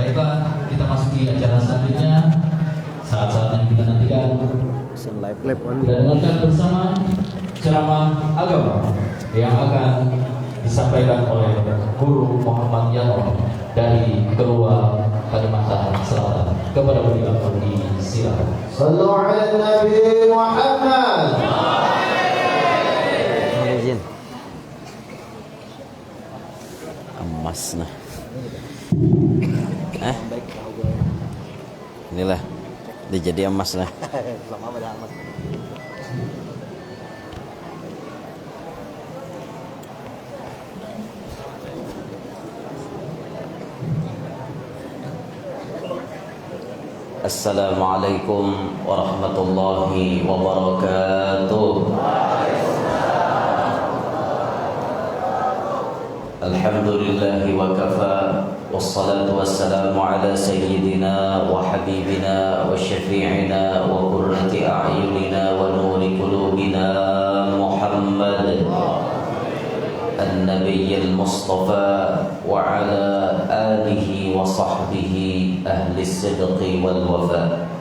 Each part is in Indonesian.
Baiklah, kita masuki acara selanjutnya. Saat-saat yang kita nantikan, kita dengarkan bersama ceramah agama yang akan disampaikan oleh Guru Muhammad Yanto dari Keluar Kalimantan Selatan. Kepada beliau silakan. Sallu ala Nabi Muhammad. Izin. Emas nah. Inilah dia jadi emas lah. Assalamualaikum warahmatullahi wabarakatuh. Alhamdulillahi wa kafa. Wassalatu wassalamu ala sayyidina wa habibina wa syafi'ina wa qurrati a'yunina wa nuri qulubina Muhammad An-Nabiyyil Mustafa wa ala alihi wa sahbihi ahli sidqi wal wafa.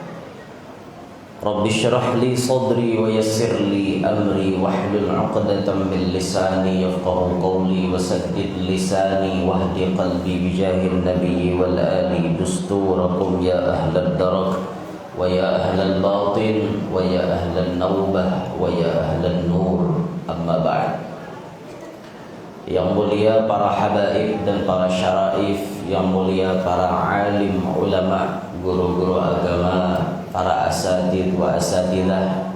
Rabbi syrah li sadri wa yassir li amri wahlul 'uqdatam min lisani yafqahu qawli wa saddid lisani wahdi qalbi bijahil nabiyyi wal ali dusturakum ya ahlad darak wa ya ahlal batin wa ya ahlan nawbah wa ya ahlan nur. Amma ba'd. Yang mulia para habaib dan para syaraif, yang mulia para alim ulama, guru-guru agama, para asatid wa asatidah,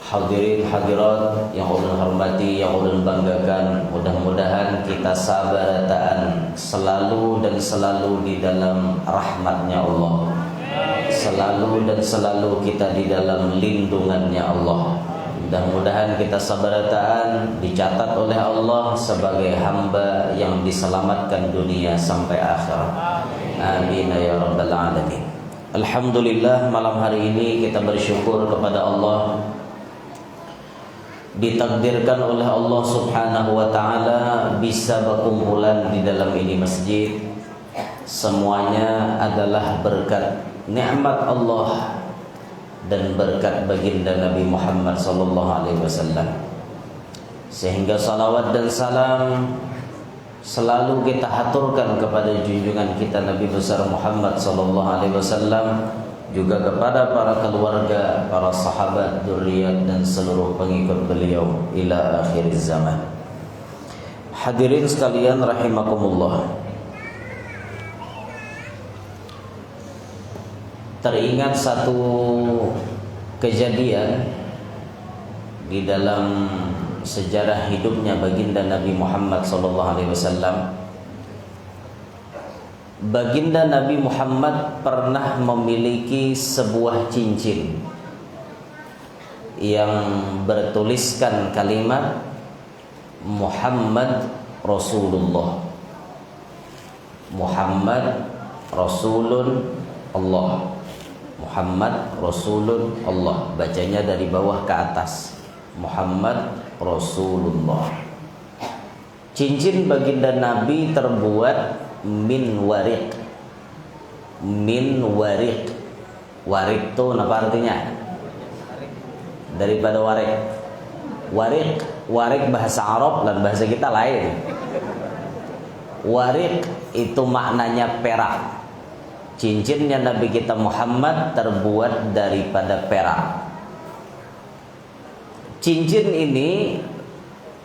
hadirin hadirat yang ulun hormati, yang ulun banggakan. Mudah-mudahan kita sabarataan selalu dan selalu di dalam rahmatnya Allah, selalu dan selalu kita di dalam lindungannya Allah. Mudah-mudahan kita sabarataan dicatat oleh Allah sebagai hamba yang diselamatkan dunia sampai akhir. Amin ya rabbal alamin. Alhamdulillah, malam hari ini kita bersyukur kepada Allah, ditakdirkan oleh Allah Subhanahu wa taala bisa berkumpulan di dalam ini masjid. Semuanya adalah berkat nikmat Allah dan berkat baginda Nabi Muhammad sallallahu alaihi wasallam. Sehingga salawat dan salam selalu kita haturkan kepada junjungan kita Nabi besar Muhammad sallallahu alaihi wasallam, juga kepada para keluarga, para sahabat, dzurriyyat dan seluruh pengikut beliau ila akhir zaman. Hadirin sekalian rahimakumullah. Teringat satu kejadian di dalam sejarah hidupnya baginda Nabi Muhammad SAW. Baginda Nabi Muhammad pernah memiliki sebuah cincin yang bertuliskan kalimat Muhammad Rasulullah. Muhammad Rasulun Allah. Muhammad Rasulun Allah. Bacanya dari bawah ke atas. Muhammad Rasulullah. Cincin baginda Nabi terbuat min warik. Min warik. Warik itu apa artinya? Daripada warik. Warik, warik bahasa Arab dan bahasa kita lain. Warik itu maknanya perak. Cincinnya Nabi kita Muhammad terbuat daripada perak. Cincin ini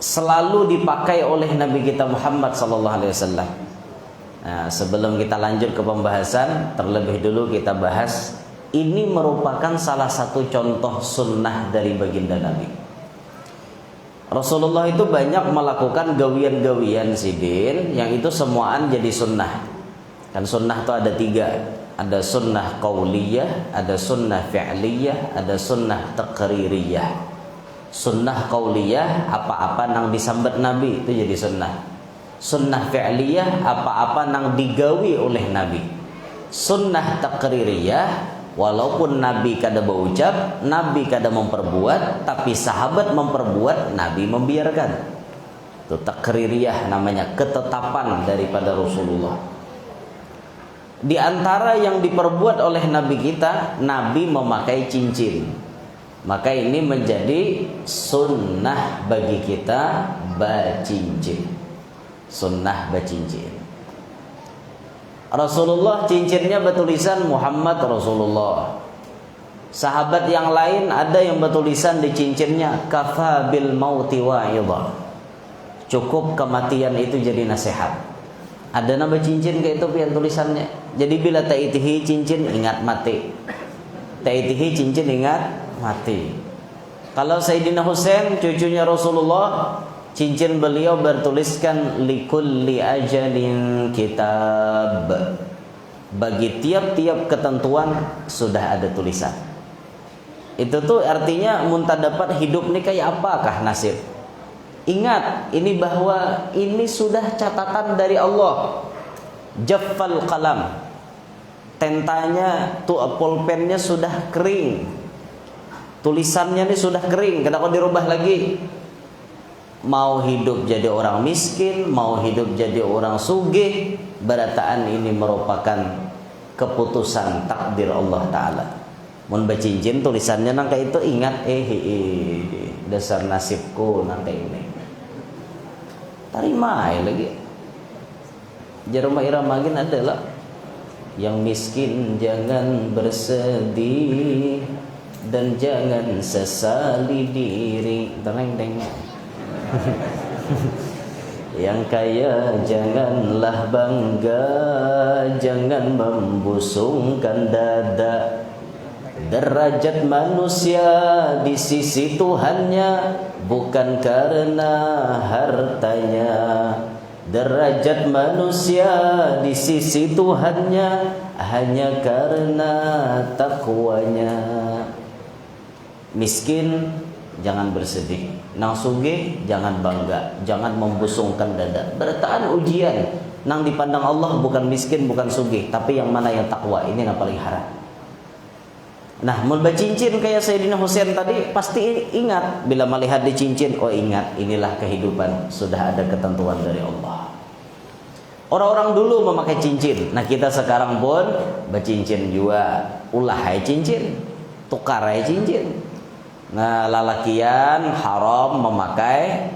selalu dipakai oleh Nabi kita Muhammad SAW. Nah, sebelum kita lanjut ke pembahasan, terlebih dulu kita bahas ini merupakan salah satu contoh sunnah dari baginda Nabi. Rasulullah itu banyak melakukan gawian-gawian sidin yang itu semuaan jadi sunnah. Kan sunnah itu ada tiga. Ada sunnah qauliyah, ada sunnah fi'liyah, ada sunnah taqririyah. Sunnah qauliyah, apa-apa nang disambat Nabi itu jadi sunnah. Sunnah fi'liyah, apa-apa nang digawi oleh Nabi. Sunnah taqririyah, walaupun Nabi kada berucap, Nabi kada memperbuat, tapi sahabat memperbuat, Nabi membiarkan. Itu taqririyah namanya, ketetapan daripada Rasulullah. Di antara yang diperbuat oleh Nabi kita, Nabi memakai cincin. Maka ini menjadi sunnah bagi kita bacincin. Sunnah bacincin. Rasulullah cincinnya bertulisan Muhammad Rasulullah. Sahabat yang lain ada yang bertulisan di cincinnya kafa bil mauti wa'idha. Cukup kematian itu jadi nasihat. Ada nama cincin kayak itu pian tulisannya. Jadi bila ta'itihi cincin ingat mati. Ta'itihi cincin ingat mati. Kalau Sayyidina Husain cucunya Rasulullah, cincin beliau bertuliskan likulli ajalin kitab. Bagi tiap-tiap ketentuan sudah ada tulisan. Itu tuh artinya muntah dapat hidup nih kayak apakah nasib. Ingat ini bahwa ini sudah catatan dari Allah. Jaffal qalam. Tentanya tuh pulpennya sudah kering. Tulisannya ini sudah kering, kenapa dirubah lagi? Mau hidup jadi orang miskin, mau hidup jadi orang sugih, berataan ini merupakan keputusan takdir Allah Ta'ala. Mun bacincin tulisannya nangka itu ingat dasar nasibku nangka ini. Tarima lagi. Jarumah iramagin adalah yang miskin jangan bersedih dan jangan sesali diri. Deng. Yang kaya janganlah bangga, jangan membusungkan dada. Derajat manusia di sisi Tuhannya bukan karena hartanya. Derajat manusia di sisi Tuhannya hanya karena takwanya. Miskin jangan bersedih, nang sugih jangan bangga, jangan membusungkan dada. Berataan ujian, nang dipandang Allah bukan miskin, bukan sugih, tapi yang mana yang takwa, ini yang paling harap. Nah, mun bacincin kayak Sayyidina Husain tadi, pasti ingat bila melihat di cincin, oh ingat inilah kehidupan, sudah ada ketentuan dari Allah. Orang-orang dulu memakai cincin. Nah, kita sekarang pun bacincin juga, ulah hai cincin, tukar hai cincin. Nah, lalakian haram memakai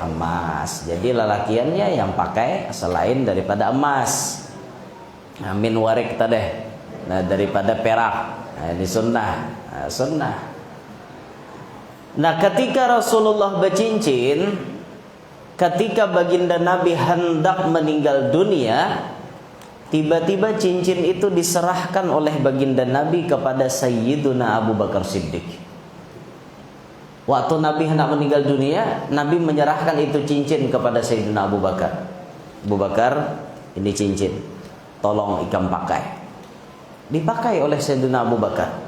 emas. Jadi lalakiannya yang pakai selain daripada emas. Nah, min warik tadi. Nah, daripada perak. Nah, ini sunnah. Sunnah. Nah, ketika Rasulullah bercincin, ketika baginda Nabi hendak meninggal dunia, tiba-tiba cincin itu diserahkan oleh baginda Nabi kepada Sayyiduna Abu Bakar Siddiq. Waktu Nabi hendak meninggal dunia, Nabi menyerahkan itu cincin kepada Sayyidina Abu Bakar. Abu Bakar, ini cincin, tolong ikam pakai. Dipakai oleh Sayyidina Abu Bakar.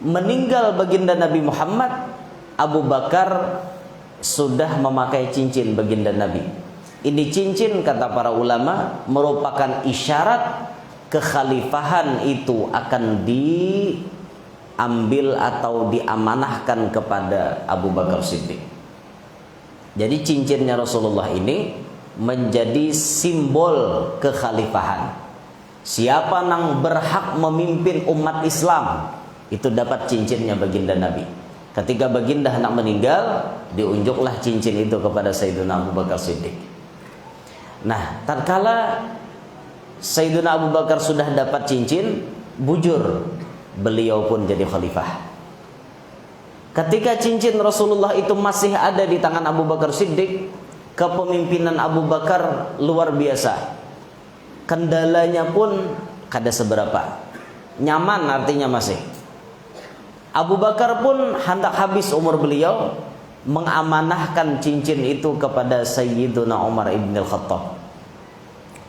Meninggal baginda Nabi Muhammad, Abu Bakar sudah memakai cincin baginda Nabi. Ini cincin kata para ulama merupakan isyarat kekhalifahan itu akan diambil atau diamanahkan kepada Abu Bakar Siddiq. Jadi cincinnya Rasulullah ini menjadi simbol kekhalifahan. Siapa yang berhak memimpin umat Islam itu dapat cincinnya baginda Nabi. Ketika baginda hendak meninggal, diunjuklah cincin itu kepada Sayyidina Abu Bakar Siddiq. Nah, tatkala Sayyidina Abu Bakar sudah dapat cincin, bujur, beliau pun jadi khalifah. Ketika cincin Rasulullah itu masih ada di tangan Abu Bakar Siddiq, kepemimpinan Abu Bakar luar biasa. Kendalanya pun kada seberapa. Nyaman artinya masih. Abu Bakar pun hendak habis umur beliau, mengamanahkan cincin itu kepada Sayyiduna Umar ibn al-Khattab.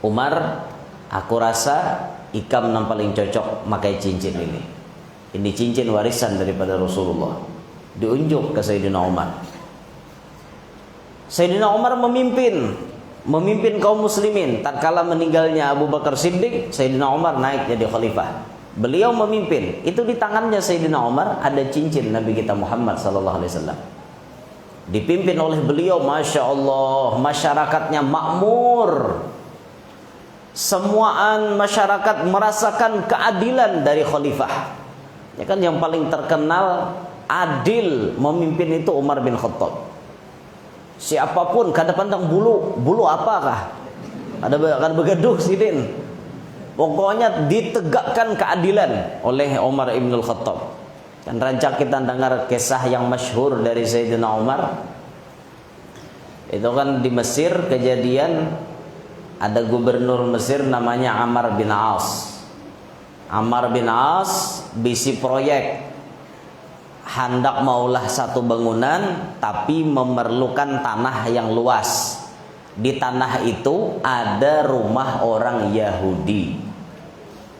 Umar, aku rasa ikam yang paling cocok pakai cincin ini. Ini cincin warisan daripada Rasulullah. Diunjuk ke Sayyidina Umar. Sayyidina Umar memimpin kaum muslimin. Tatkala meninggalnya Abu Bakar Siddiq, Sayyidina Umar naik jadi khalifah. Beliau memimpin. Itu di tangannya Sayyidina Umar ada cincin Nabi kita Muhammad sallallahu alaihi wasallam. Dipimpin oleh beliau, Masya Allah, masyarakatnya makmur. Semuaan masyarakat merasakan keadilan dari khalifah. Ya kan, yang paling terkenal adil memimpin itu Umar bin Khattab. Siapapun kada pandang bulu apakah? Ada begaduh sidin. Pokoknya ditegakkan keadilan oleh Umar bin Khattab. Dan rancak kita dengar kisah yang masyhur dari Sayyidina Umar. Itu kan di Mesir kejadian, ada gubernur Mesir namanya Ammar bin As. Ammar bin As bisi proyek, hendak maulah satu bangunan tapi memerlukan tanah yang luas. Di tanah itu ada rumah orang Yahudi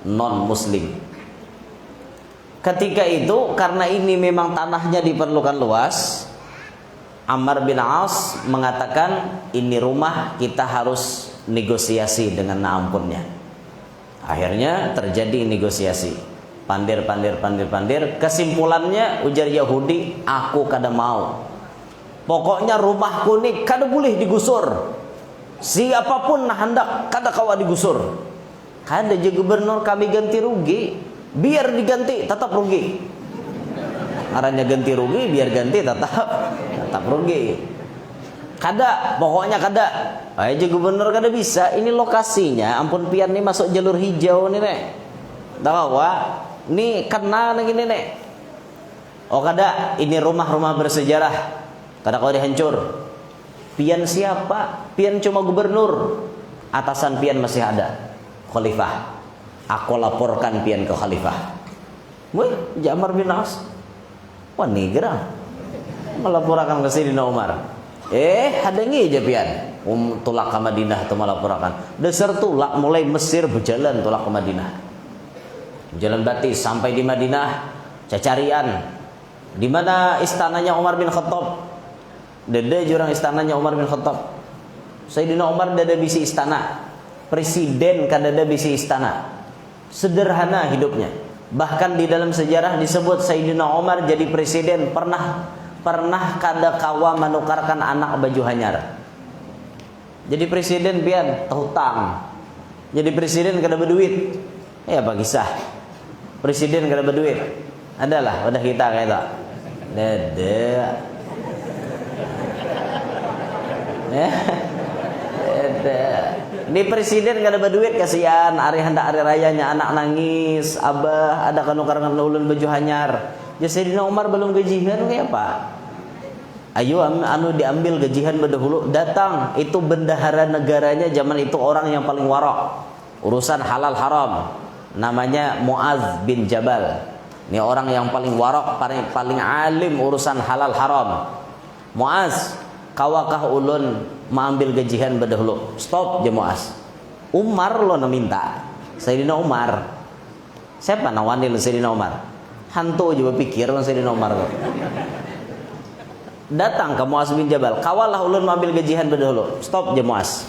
non muslim. Ketika itu karena ini memang tanahnya diperlukan luas, Ammar bin As mengatakan, ini rumah kita harus negosiasi dengan ampunnya. Akhirnya terjadi negosiasi. Pandir. Kesimpulannya ujar Yahudi, aku kada mau. Pokoknya rumahku ini kada boleh digusur. Siapapun hendak kada kawa digusur. Kada je gubernur kami ganti rugi. Biar diganti tetap rugi. Arahnya ganti rugi, biar ganti tetap rugi. Kada, pokoknya kada. Aja gubernur kada bisa. Ini lokasinya, ampun pian nih masuk jalur hijau nih nek. Tahu wah, nih kena gini nek. Oh kada, ini rumah-rumah bersejarah. Kada kau dihancur. Pian siapa? Pian cuma gubernur. Atasan pian masih ada. Khalifah. Aku laporkan pian ke khalifah. Woi, Ammar bin As. Wah nih gerang. Melaporkan ke Sayyidina Umar. Hadangi aja pian. Tulak ke Madinah atau melaporkan. Dasar tulak mulai Mesir berjalan tulak ke Madinah. Jalan batis sampai di Madinah cacarian. Di mana istananya Umar bin Khattab? Dada jurang istananya Umar bin Khattab. Sayyidina Umar dada bisi istana. Presiden kan dada bisi istana. Sederhana hidupnya. Bahkan di dalam sejarah disebut Sayyidina Umar jadi presiden pernah kada kawa menukarkan anak baju hanyar. Jadi presiden pian hutang. Jadi presiden kada berduit. Ya apa kisah? Presiden kada berduit. Adalah udah kita kayak tak. Dada. Ini presiden kada berduit kasihan. Hari hendak hari rayanya anak nangis, abah ada kanukaran ulun baju hanyar. Ya Sayyidina Umar belum gajian kayak apa? Ayo anu diambil gajian berdahulu. Datang itu bendahara negaranya zaman itu orang yang paling warok urusan halal haram. Namanya Muaz bin Jabal. Ini orang yang paling warok, paling alim urusan halal haram. Muaz, kawakah ulun mengambil gajian berdahulu? Stop je Muaz. Umar lo na minta. Sayyidina Umar. Siapa nawanil Sayyidina Umar? Hantu juga pikir Sayyidina Umar. Datang ke Muaz bin Jabal, kawalah ulun mengambil gajian berdahulu. Stop je Muaz.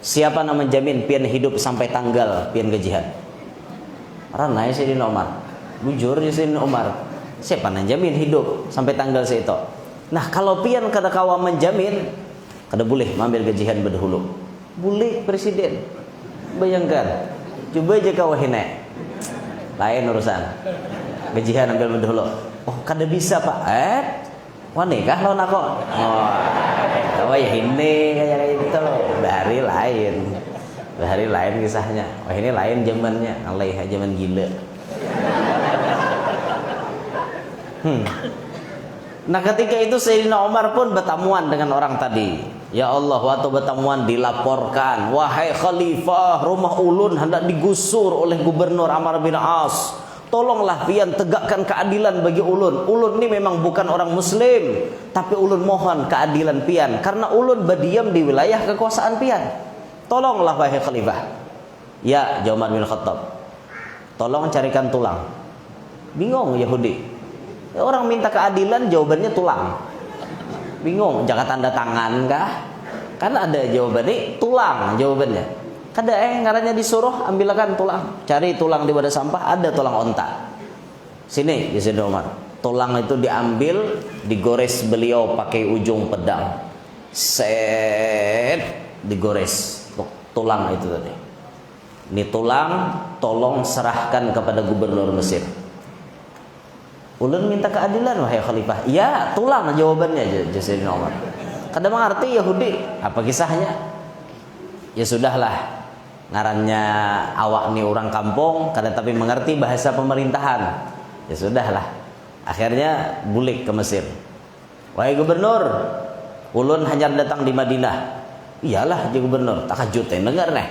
Siapa nama menjamin pian hidup sampai tanggal pian gajian? Ranai Sayyidina Umar. Bujur je Sayyidina Umar. Siapa nama jamin hidup sampai tanggal seito? Nah kalau pian kada kawa menjamin, kada boleh mengambil gajian berdahulu. Boleh presiden. Bayangkan. Coba aja kau hine. Lain urusan. Gajian ambil berdahulu. Oh kada bisa pak. Wah nikah lo nako. Oh ya ini kayak gitu. Bahari lain kisahnya. Oh ini lain zamannya. Alaiha zaman gila. Nah ketika itu Sayyidina Umar pun bertamuan dengan orang tadi. Ya Allah, waktu bertamuan dilaporkan, wahai khalifah, rumah ulun hendak digusur oleh gubernur Ammar bin As. Tolonglah pian tegakkan keadilan bagi ulun. Ulun ini memang bukan orang muslim, tapi ulun mohon keadilan pian karena ulun berdiam di wilayah kekuasaan pian. Tolonglah wahai khalifah. Ya, Umar bin Khattab. Tolong carikan tulang. Bingung Yahudi. Orang minta keadilan jawabannya tulang. Bingung, jangan tanda tangan kah? Kan ada jawabannya tulang jawabannya. Kada ngarannya disuruh ambilkan tulang. Cari tulang di wadah sampah, ada tulang onta. Sini ya Sayyidina Umar. Tulang itu diambil, digores beliau pakai ujung pedang. Set digores tulang itu tadi. Ini tulang tolong serahkan kepada gubernur Mesir. Ulun minta keadilan wahai khalifah. Ya, tulang jawabannya Sayyidina Umar. Kada mengerti Yahudi, apa kisahnya? Ya sudahlah. Ngarannya awak nih orang kampung, kada tapi mengerti bahasa pemerintahan. Ya sudahlah. Akhirnya bulik ke Mesir. Wahai gubernur, ulun hanya datang di Madinah. Iyalah je gubernur, takajut dengar nih.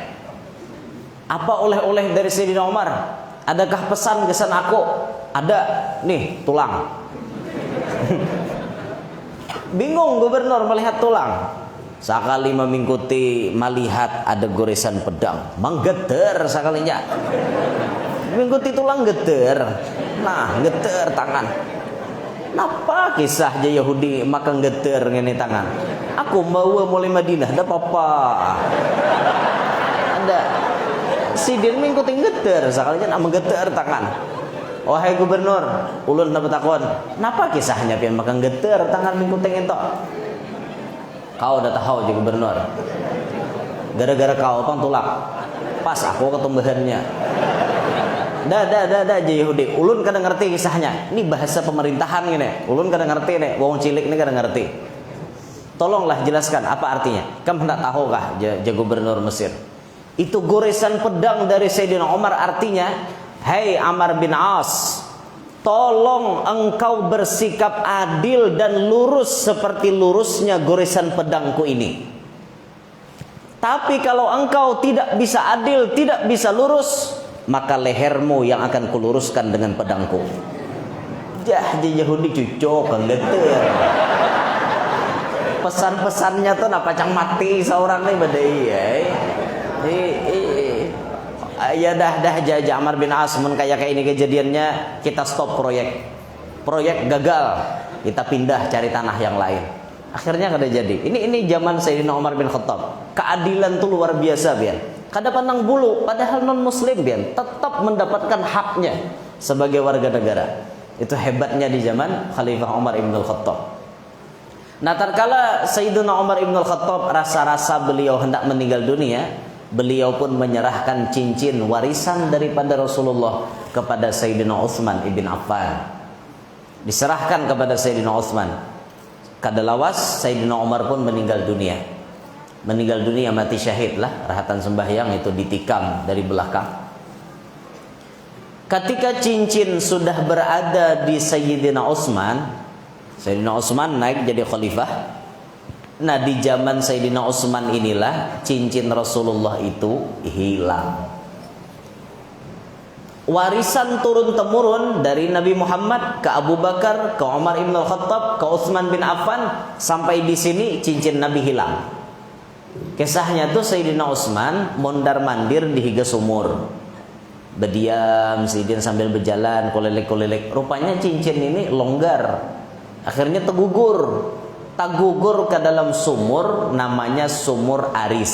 Apa oleh-oleh dari Sayyidina Umar? Adakah pesan kesan aku? Ada, nih tulang. Bingung gubernur melihat tulang. Sekali mengikuti melihat ada goresan pedang, menggeter sekalinya. Mengikuti tulang geter. Nah, geter tangan. Napa kisah je Yahudi maka geter ngene tangan? Aku bawa mulai Madinah, ada apa-apa. Ada. Sidin mengikuti geter sekalinya nak menggeter tangan. Wahai gubernur, ulun dapat takon, napa kisahnya pian makan geter tangan mengikuti entok? Kau udah tahu je gubernur. Gara-gara kau pang tulak. Pas aku ketumbuhannya. Dah je Yahudi. Ulun kadang ngerti kisahnya. Ini bahasa pemerintahan gini. Ulun kadang ngerti nih. Wong cilik ini kadang ngerti. Tolonglah jelaskan apa artinya. Kamu hendak tahu kah je gubernur Mesir? Itu goresan pedang dari Sayyidina Umar artinya, hai Amr bin As, tolong engkau bersikap adil dan lurus seperti lurusnya goresan pedangku ini. Tapi kalau engkau tidak bisa adil, tidak bisa lurus, maka lehermu yang akan kuluruskan dengan pedangku. Jah, Yahudi cucok geter. Pesan-pesannya tuh apa cang mati seorang nih badai ya. Ya dah Jaja Amr bin As mun kayak ini kejadiannya, kita stop proyek gagal, kita pindah cari tanah yang lain. Akhirnya kada jadi. Ini zaman Sayyidina Umar bin Khattab. Keadilan tuh luar biasa bian. Kada pandang bulu, padahal non muslim bian tetap mendapatkan haknya sebagai warga negara. Itu hebatnya di zaman Khalifah Umar bin Khattab. Nah, tatkala Sayyidina Umar bin Khattab rasa-rasa beliau hendak meninggal dunia, beliau pun menyerahkan cincin warisan daripada Rasulullah kepada Sayyidina Utsman ibn Affan. Diserahkan kepada Sayyidina Utsman. Kadalawas Sayyidina Umar pun meninggal dunia. Meninggal dunia mati syahid lah, rahatan sembahyang itu ditikam dari belakang. Ketika cincin sudah berada di Sayyidina Utsman, Sayyidina Utsman naik jadi khalifah. Nah, di zaman Sayyidina Utsman inilah cincin Rasulullah itu hilang. Warisan turun-temurun dari Nabi Muhammad ke Abu Bakar, ke Umar ibn Khattab, ke Utsman bin Affan, sampai di sini cincin Nabi hilang. Kisahnya tuh Sayyidina Utsman mondar-mandir di higa sumur. Berdiam Sayyidina sambil berjalan, kolelek-kolelek. Rupanya cincin ini longgar. Akhirnya tergugur ke dalam sumur, namanya sumur Aris.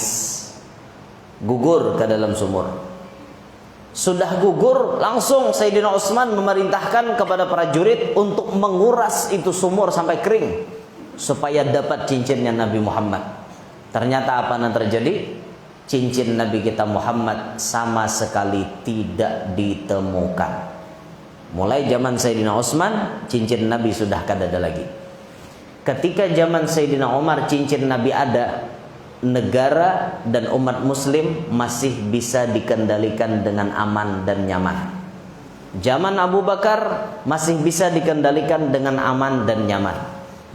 Gugur ke dalam sumur. Sudah gugur, langsung Sayyidina Utsman memerintahkan kepada prajurit untuk menguras itu sumur sampai kering supaya dapat cincinnya Nabi Muhammad. Ternyata apa yang terjadi? Cincin Nabi kita Muhammad sama sekali tidak ditemukan. Mulai zaman Sayyidina Utsman, cincin Nabi sudah kada ada lagi. Ketika zaman Sayyidina Umar cincin Nabi ada, negara dan umat muslim masih bisa dikendalikan dengan aman dan nyaman. Zaman Abu Bakar masih bisa dikendalikan dengan aman dan nyaman.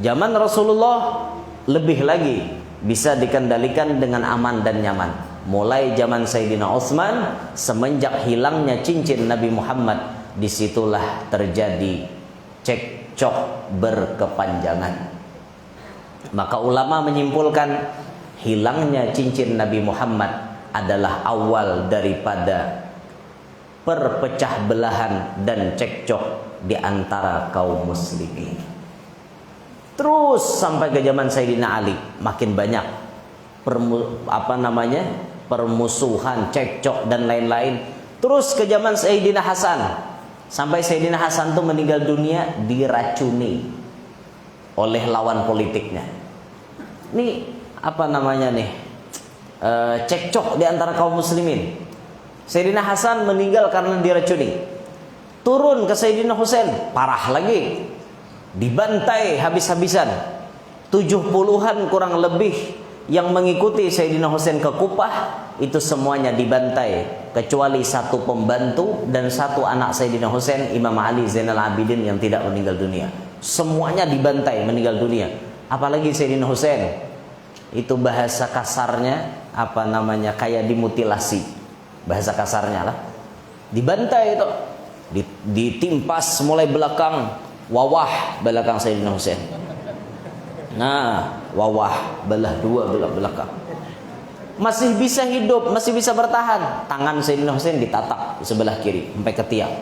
Zaman Rasulullah lebih lagi bisa dikendalikan dengan aman dan nyaman. Mulai zaman Sayyidina Utsman, semenjak hilangnya cincin Nabi Muhammad, disitulah terjadi cekcok berkepanjangan. Maka ulama menyimpulkan hilangnya cincin Nabi Muhammad adalah awal daripada perpecah belahan dan cekcok di antara kaum muslimin. Terus sampai ke zaman Sayyidina Ali makin banyak permusuhan, cekcok dan lain-lain. Terus ke zaman Sayyidina Hasan, sampai Sayyidina Hasan tuh meninggal dunia diracuni oleh lawan politiknya. Ini cekcok di antara kaum muslimin. Sayyidina Hasan meninggal karena diracuni. Turun ke Sayyidina Husain, parah lagi, dibantai habis-habisan. 70-an kurang lebih yang mengikuti Sayyidina Husain ke Kupah, itu semuanya dibantai, kecuali satu pembantu dan satu anak Sayyidina Husain, Imam Ali Zainal Abidin, yang tidak meninggal dunia. Semuanya dibantai, meninggal dunia. Apalagi Sayyidina Husain, itu bahasa kasarnya apa namanya, kayak dimutilasi, bahasa kasarnya lah. Dibantai itu, ditimpas mulai belakang, wawah belakang Sayyidina Husain. Nah, wawah belah dua, belah belakang. Masih bisa hidup, masih bisa bertahan. Tangan Sayyidina Husain ditatak di sebelah kiri sampai ke tiang.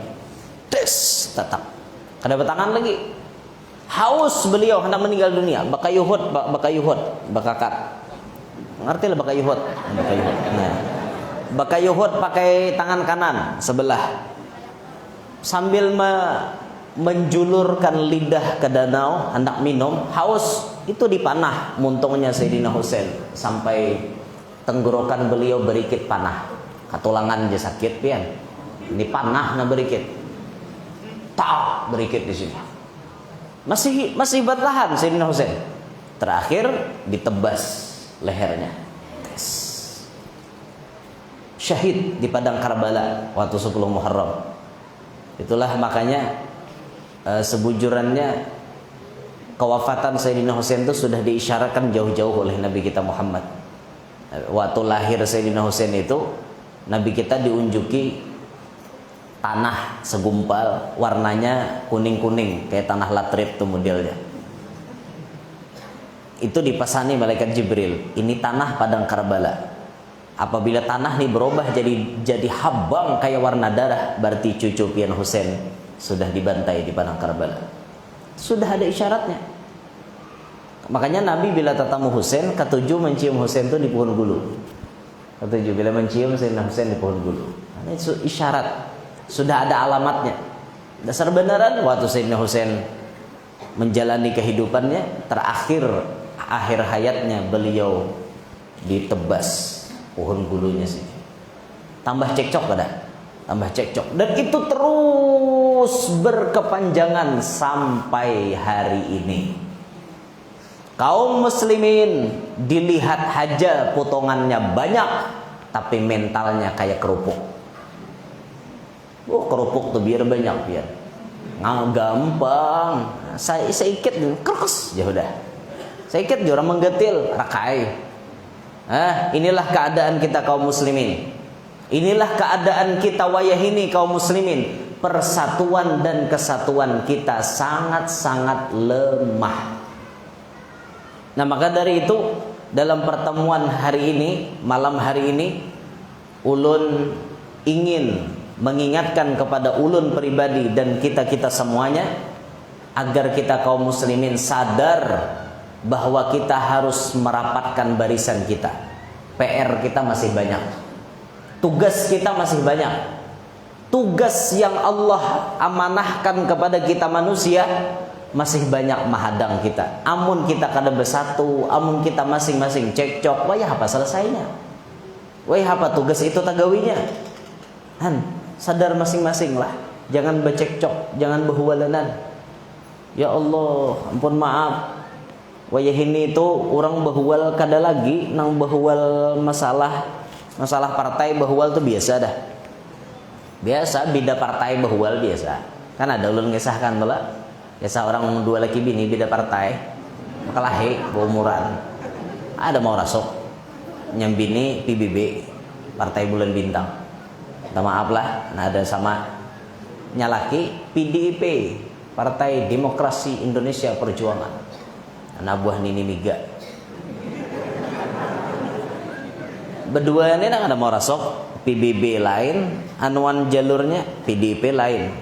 Des, tatak. Kada bertangan lagi. Haus beliau hendak meninggal dunia. Bakayuhud, bakakat. Ngerti lah bakayuhud? Bakayuhud. Nah, bakayuhud pakai tangan kanan sebelah. Sambil menjulurkan lidah ke danau hendak minum, haus, itu dipanah muntungnya Sayyidina Husain sampai tenggorokan beliau berikit panah. Katulangan aja sakit pian. Ini panah na berikit. Tak berikit di sini. Masih bertahan Sayyidina Husain. Terakhir ditebas lehernya. Syahid di padang Karbala waktu 10 Muharram. Itulah makanya sebujurannya kewafatan Sayyidina Husain itu sudah diisyaratkan jauh-jauh oleh Nabi kita Muhammad. Waktu lahir Sayyidina Husain itu, Nabi kita diunjuki tanah segumpal, warnanya kuning-kuning kayak tanah latrit tuh modelnya. Itu dipasani malaikat Jibril, ini tanah padang Karbala. Apabila tanah ini berubah jadi habang kayak warna darah, berarti cucu pian Husain sudah dibantai di padang Karbala. Sudah ada isyaratnya. Makanya Nabi bila tatamu Husain, ketujuh mencium Husain itu di pohon gulu. Ketujuh bila mencium Sayyidina Husain di pohon gulu. Itu isyarat. Sudah ada alamatnya. Dasar benaran waktu Sayyidina Husain menjalani kehidupannya, terakhir akhir hayatnya beliau ditebas pohon gulunya sih. Tambah cekcok ada, tambah cekcok, dan itu terus berkepanjangan sampai hari ini. Kaum muslimin dilihat haja potongannya banyak, tapi mentalnya kayak kerupuk. Oh, kerupuk tuh biar banyak biar nggak gampang. Saya ikit kerkes ya udah. Saya ikit orang menggetil rakai. Inilah keadaan kita kaum muslimin. Inilah keadaan kita wayah ini kaum muslimin. Persatuan dan kesatuan kita sangat-sangat lemah. Nah, maka dari itu dalam pertemuan hari ini, malam hari ini, ulun ingin mengingatkan kepada ulun pribadi dan kita-kita semuanya agar kita kaum muslimin sadar bahwa kita harus merapatkan barisan kita. PR kita masih banyak. Tugas kita masih banyak. Tugas yang Allah amanahkan kepada kita manusia masih banyak mahadang kita. Amun kita kada bersatu, amun kita masing-masing cekcok, wayah apa selesainya? Wayah apa tugas itu tagawinya? Sadar masing-masing lah. Jangan becekcok, jangan behuwalanan. Ya Allah, ampun maaf. Wayah ini itu orang behuwal kada lagi, nang behuwal masalah partai behuwal tuh biasa dah. Biasa bida partai behuwal biasa. Kan ada ulun ngesahkan bala. Biasa orang dua laki bini beda partai. Makalahi beumuran. Ada mau rasuk. Nyambini PBB, Partai Bulan Bintang. Minta maaf lah, nah ada sama nyalaki PDIP, Partai Demokrasi Indonesia Perjuangan. Anak buah Nini Miga. Berdua ini ada mau rasuk, PBB lain, anuan jalurnya PDIP lain.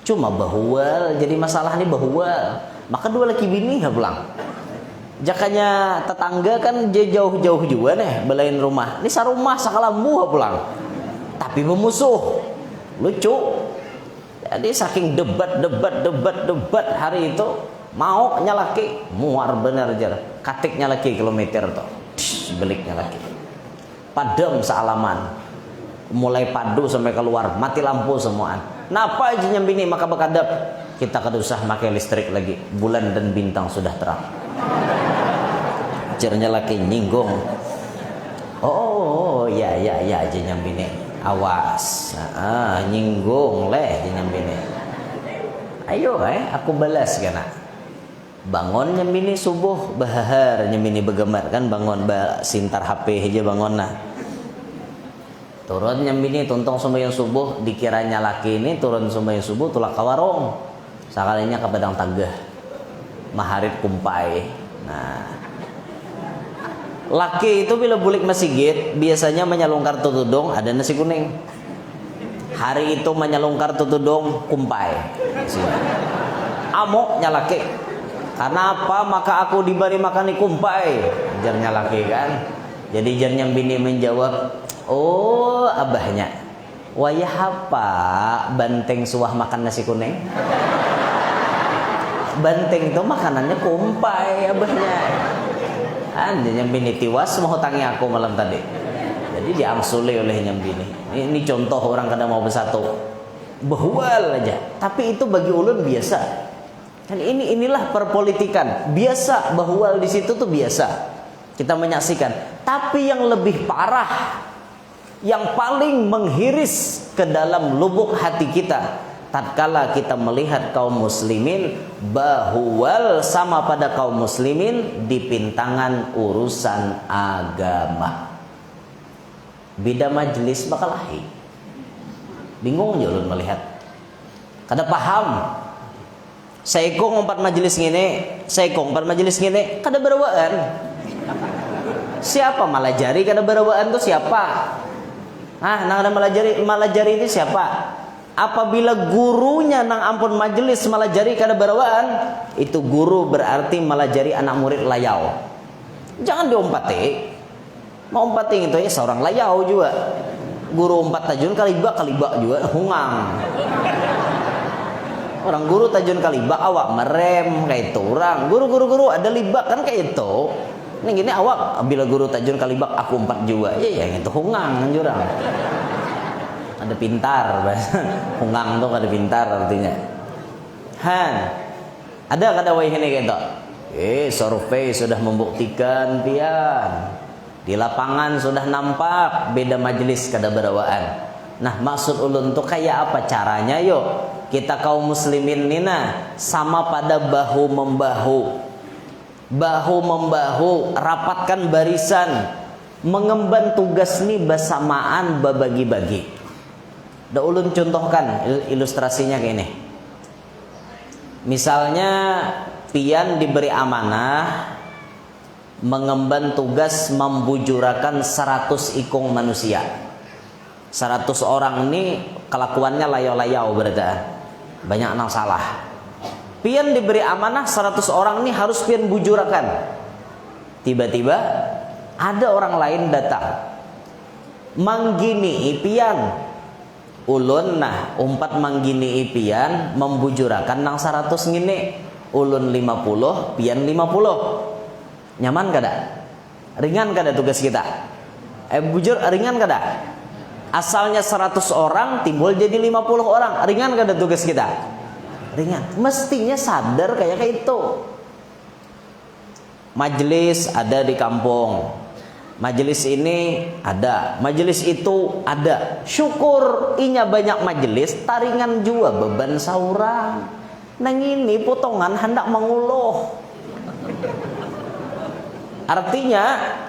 Cuma bahual, jadi masalah ini bahual. Maka dua laki bini nggak pulang. Jakanya tetangga kan jauh-jauh juga nih, belain rumah. Ini sarumah sakalambu pulang. Tapi memusuh. Lucu. Jadi saking debat hari itu mau nyalaki muar bener aja. Katik nyalaki kilometer tuh. Belik nyalaki. Padam sealaman. mulai padu sampai keluar, mati lampu semuaan. Napa aja nyambini maka bekadap. Kita kada usah pakai listrik lagi, bulan dan bintang sudah terang. Ajarnya laki nyinggung. Oh ya aja nyambini. Awas, nyinggung leh aja nyambini. Ayo aku balas kana. Bangun nyambini subuh bahar nyambini begemar kan bangun sintar HP aja bangun nah. Turun nyambini tuntong sembahyang subuh dikiranya laki ini turun sembahyang subuh tulak ke warung. Sakalinya ke Padang Tagah. Maharib kumpai. Nah, laki itu bila bulik masjid biasanya menyalungkar tutudung ada nasi kuning. Hari itu menyalungkar tutudung kumpai. Amoknya laki. Karena apa? Maka aku diberi makan di kumpai. Jarnya laki kan. Jadi jarnya bini menjawab, oh abahnya. Wayah apa banteng suah makan nasi kuning? Banteng itu makanannya kumpai abahnya. Anjanya bini tiwas mau hutangi aku malam tadi. Jadi diangsuli oleh nyambini. Ini contoh orang kadang mau bersatu. Bahwal aja. Tapi itu bagi ulun biasa. Dan inilah perpolitikan. Biasa bahwal di situ tuh biasa. Kita menyaksikan. Tapi yang lebih parah, yang paling menghiris ke dalam lubuk hati kita tatkala kita melihat kaum muslimin bahwal sama pada kaum muslimin di pintangan urusan agama. Beda majelis bakal lahi. Bingung aja ulun melihat. Kada paham. Saikong 4 majelis ngene, saikong 4 majelis ngene, kada berawaan. Siapa malajari kada berawaan tuh siapa? Nang ada malajari itu siapa? Apabila gurunya nang ampun majelis malajari kada berawaan, itu guru berarti malajari anak murid layau. Jangan diompati. Mau ompating itu ya seorang layau juga. Guru umpat tajun kalibak juga hungang. Orang guru tajun kalibak awak merem kayak itu orang. Guru ada libak kan kayak itu. Ini gini awak bila guru tajun kalibak aku umpat juga. Ya yang itu hungang kan jurang. Ada pintar, hungang tuh ada pintar artinya. Ada kada wai ini gitu. Survei sudah membuktikan pian. Di lapangan sudah nampak beda majelis kada berawaan. Nah, maksud ulun tuh kayak apa caranya yuk? Kita kaum muslimin nina sama pada bahu membahu. Bahu membahu, rapatkan barisan, mengemban tugas nih bersamaan babagi-bagi. Da ulun contohkan ilustrasinya kayak ini. Misalnya pian diberi amanah mengemban tugas membujurakan 100 ikung manusia. 100 orang ini kelakuannya layau-layau berarti. Banyak yang salah. Pian diberi amanah 100 orang ini harus pian bujurakan. Tiba-tiba ada orang lain datang. Manggini pian. Ulun umpat manggini pian membujurakan nang 100 ngini. Ulun 50, pian 50. Nyaman kada? Ringan kada tugas kita? Bujur ringan kada? Asalnya 100 orang timbul jadi 50 orang. Ringan kada tugas kita? Ringan. Mestinya sadar kayak itu. Majelis ada di kampung. Majelis ini ada, majelis itu ada. Syukur inya banyak majelis, taringan juga beban saurang. Nang ini potongan hendak menguluh. Artinya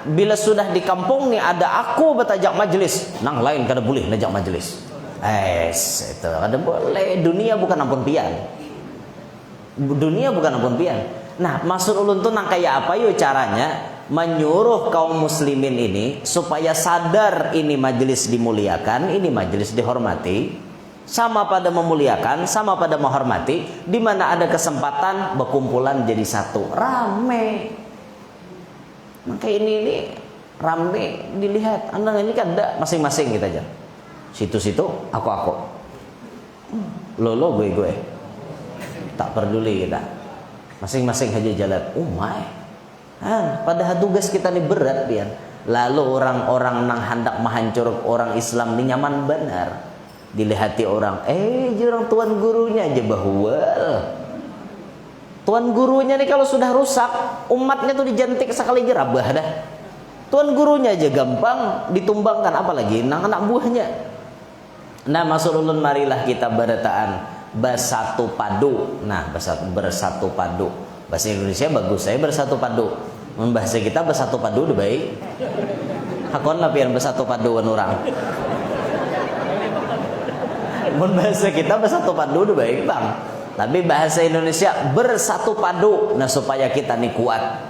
bila sudah di kampung nih ada aku bertajak majelis, nang lain kada boleh najak majelis. Itu kada boleh. Dunia bukan ampun pian. Dunia bukan ampun pian. Nah, maksud ulun tuh nang kayak apa yuk caranya? Menyuruh kaum muslimin ini supaya sadar ini majelis dimuliakan, ini majelis dihormati, sama pada memuliakan, sama pada menghormati. Di mana ada kesempatan berkumpulan jadi satu, rame. Maka ini rame dilihat. Anda ini kan ada masing-masing kita aja. Situ-situ aku. Lo gue. Tak peduli kita. Masing-masing aja jalan. Oh my. Padahal tugas kita ini berat pian. Lalu orang-orang nang hendak menghancur orang Islam ini nyaman benar. Dilihati orang, jurang tuan gurunya aja bahwal. Tuan gurunya nih kalau sudah rusak, umatnya tuh dijentik sekali gerabah dah. Tuan gurunya aja gampang ditumbangkan, apalagi nang anak buahnya. Nah, maksud ulun marilah kita berataan bersatu padu. Nah, bersatu padu. Bahasa Indonesia bagus, saya bersatu padu. Bahasa kita bersatu padu udah baik. Hakon lah pian bersatu paduan orang. Bahasa kita bersatu padu udah baik bang. Tapi bahasa Indonesia bersatu padu. Nah, supaya kita nih kuat.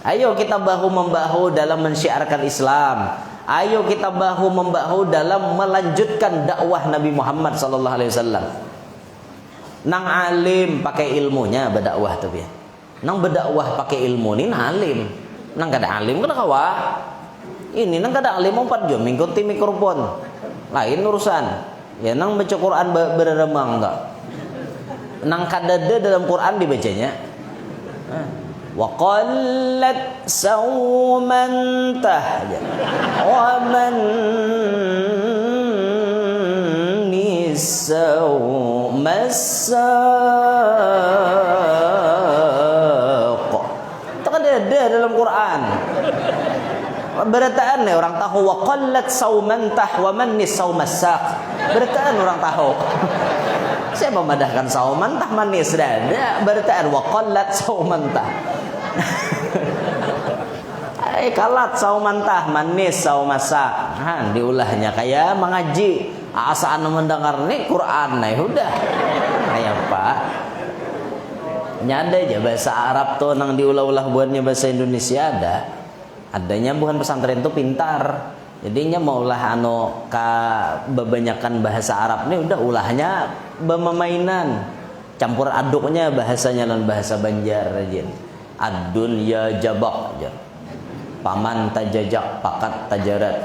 Ayo kita bahu membahu dalam mensyiarkan Islam. Ayo kita bahu membahu dalam melanjutkan dakwah Nabi Muhammad SAW. Nang alim pakai ilmunya berdakwah tuh pian. Nang berdakwah pakai ilmu ni alim. Nang kada alim kada kawa. Ini nang kada alim 4 jam mengikuti mikrofon. Lain urusan. Ya nang baca Quran beremang enggak. Nang kada ada dalam Quran dibacanya. Wa qallat sawmantah. Wa man nisau masa ada dalam Quran. Berataan nih orang tahu wa qallat saumantah wa mannis saumasak. Berataan orang tahu. Saya memadahkan saumantah manis dah. Berataan wa qallat saumantah. Kalat saumantah manis saumasak. Diulahnya kayak mengaji. Asal mendengar nih Quran nih udah. Kayak Pak. Nyada aja bahasa Arab tuh nang diulah-ulah buatnya bahasa Indonesia ada. Adanya bukan pesantren tuh pintar. Jadinya maulah bebanyakan bahasa Arab nih udah ulahnya bermainan. Campur aduknya bahasanya dan bahasa Banjar aja. Adun ya jabak aja. Paman tajajak pakat tajarat.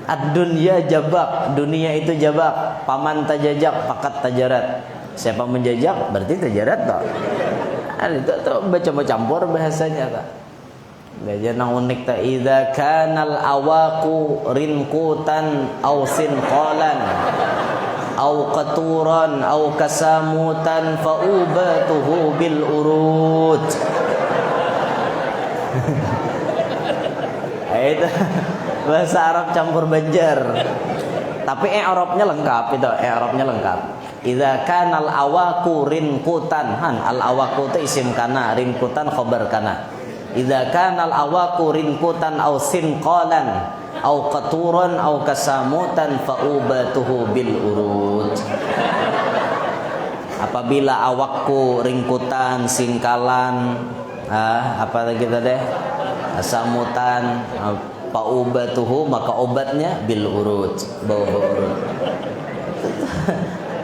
Adun ya jabak, dunia itu jabak. Paman tajajak pakat tajarat. Siapa menjajak berarti tajarat tak? Itu tuh baca campur bahasanya tak? Gajah nang unik tak? Idza kanal awaku rinkutan au sinqalan au qaturan au kasamutan faubatuhu bil urut. Itu bahasa Arab campur Banjar. Tapi Arabnya lengkap itu, Arabnya lengkap. Idza kanal awaku rinkutan, al awaku itu isim kana, rinkutan khabar kana. Idza kanal awaku rinkutan au sinqalan au qaturan au kasamutan faubatuhu bil urut. Apabila awakku ringkutan, singkalan, apa lagi tadi? Samutan, faubatuhu maka obatnya bil urut, bau urut.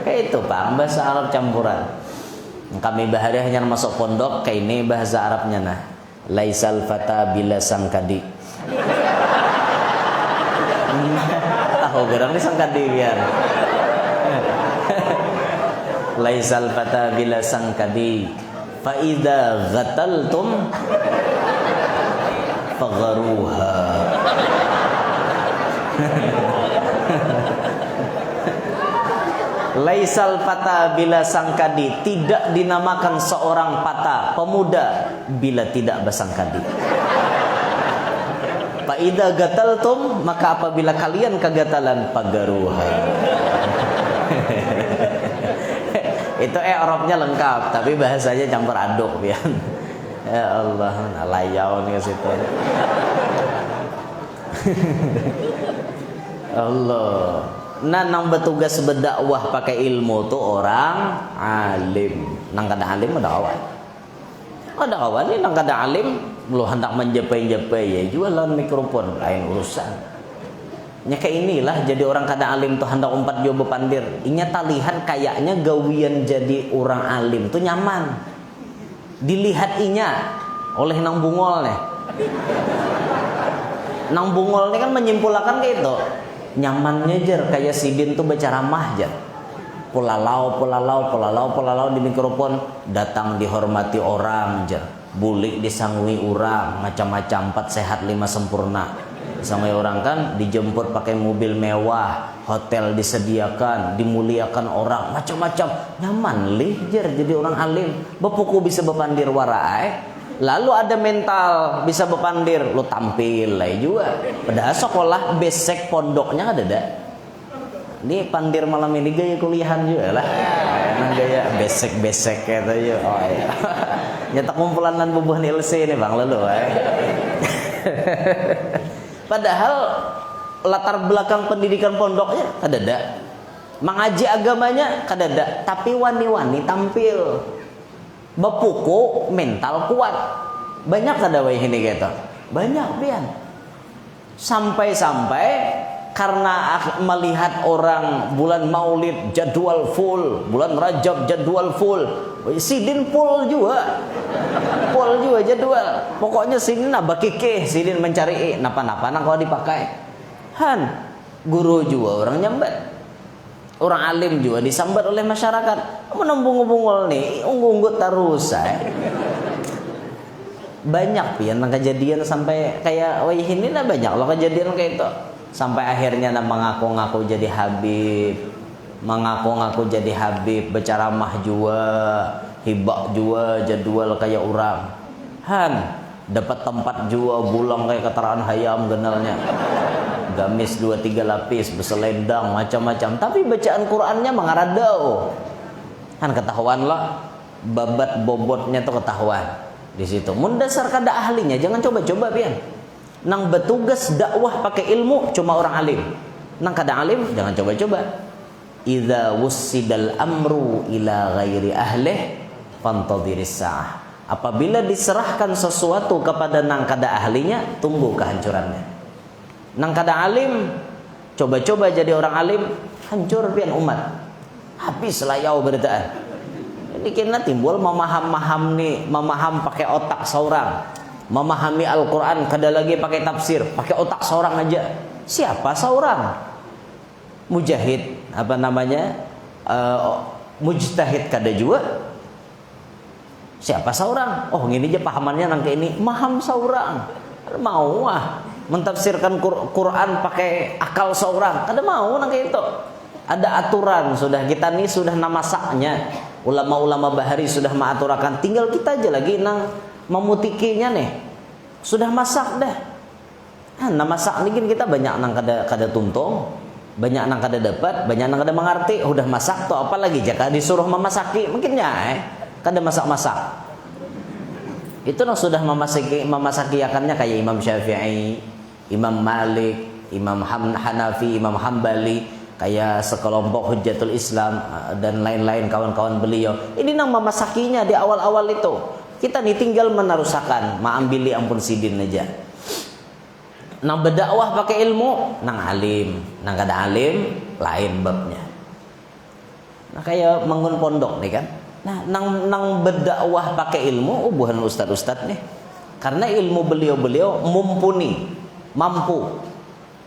Kayak itu Pak, bahasa Arab campuran. Kami bahari hanya masuk pondok, kayak ini bahasa Arabnya nah. Laisal fata bila sangkadi. Tahu gerang ni sangkadi biar. Laisal fata bila sangkadi. Fa idza ghataltum fagharuha. Laisal fata bila sangkadi, tidak dinamakan seorang fata, pemuda bila tidak bersangkadi. Fa idza gataltum, maka apabila kalian kegatalan fagaruha. Itu Arabnya lengkap, tapi bahasanya campur aduk ya. Ya Allah, layau nih ke situ. Allah. Nah, nang bertugas berdakwah pakai ilmu tuh orang alim. Nang kada alim ada kawan. Ada kawan ni nang kada alim lu hendak menjepai-jepai ya jualan mikrofon lain urusan. Nya kayak inilah jadi orang kada alim tuh hendak umpat jo bepandir. Inya talihan kayaknya gawian jadi orang alim tuh nyaman. Dilihat inya oleh nang bungol nih. Nang bungol ini kan menyimpulkan kayak itu. Nyamannya jer kayak Sidin tuh baca ramah jer. Pulalau di mikrofon, datang dihormati orang jer. bulik disangui orang macam-macam 4 sehat 5 sempurna. Disangui orang kan dijemput pakai mobil mewah, hotel disediakan, dimuliakan orang macam-macam, nyaman lih jadi orang alim. Bepuku bisa bepandir warai. Lalu ada mental bisa bepandir, lo tampil lah juga. Padahal sekolah besek pondoknya ada. Ini pandir malam ini gaya kuliahan juga lah. Emang gaya besek-besek kayak tadi. Oh iya. Nyata kumpulan lan bubuhan LC nih Bang lalu. Padahal latar belakang pendidikan pondoknya ada. Mengaji agamanya ada. Tapi wani-wani tampil. Bepuku mental kuat. Banyak kada weh ini gitu. Banyak pian. Sampai karena melihat orang bulan Maulid jadwal full, bulan Rajab jadwal full, sidin full juga. Full juga jadwal. Pokoknya sidin nabah kikih, sidin mencari napa-napa nang kau dipakai. Han, guru juga orang nyambat. Orang alim juga disambat oleh masyarakat. Menembung-bungul nih, unggut terus. Banyak pian kejadian sampai kayak wah ini lah banyak loh kejadian kayak itu. Sampai akhirnya mengaku-ngaku jadi habib. Mengaku-ngaku jadi habib, berceramah juga, hibak juga jadwal kayak orang. Han, dapat tempat juga bulang kayak keterangan hayam genalnya. Gamis 2-3 lapis, berselendang macam-macam, tapi bacaan Qur'annya mengaradau. Kan ketahuan lah, babat bobotnya tuh ketahuan di situ. Mendasar kada ahlinya, jangan coba-coba pian. Nang bertugas dakwah pakai ilmu cuma orang alim. Nang kada alim jangan coba-coba. Idza wussidal amru ila ghairi ahlih fantadhiris sa'ah. Apabila diserahkan sesuatu kepada nang kada ahlinya, tunggu kehancurannya. Nang kada alim, coba-coba jadi orang alim, hancur pian umat. Habis layau beritaan. Ini kena timbul memaham nih, memaham pakai otak seorang. Memahami Al-Quran kada lagi pakai tafsir, pakai otak seorang aja. Siapa seorang? Mujahid, apa namanya? Mujtahid kada juga. Siapa seorang? Oh ini aja pahamannya nang kayak ini, maham seorang. Mau mentafsirkan Quran pakai akal seorang, kada mau nang kayak itu. Ada aturan sudah, kita nih sudah namasaknya. Ulama-ulama bahari sudah mengaturakan, tinggal kita aja lagi nang memutikinya nih. Sudah masak dah. Nah masak nih kita banyak nang kada tuntung, banyak nang kada dapat, banyak nang kada mengerti. Udah masak tuh apalagi jika disuruh memasaki mungkinnya kada masak-masak. Itu nang sudah memasaki akannya kayak Imam Syafi'i, Imam Malik, Imam Hanafi, Imam Hambali, kayak sekelompok Hujjatul Islam dan lain-lain kawan-kawan beliau. Ini nang memasakinya di awal-awal itu. Kita nih tinggal menarusakan, maambili ampun sidin aja. Nang berdakwah pakai ilmu, nang alim, nang kada alim, lain babnya. Nah kayak bangun pondok nih kan. Nah, nang berdakwah pakai ilmu, bukan ustad-ustad nih. Karena ilmu beliau-beliau mumpuni, mampu.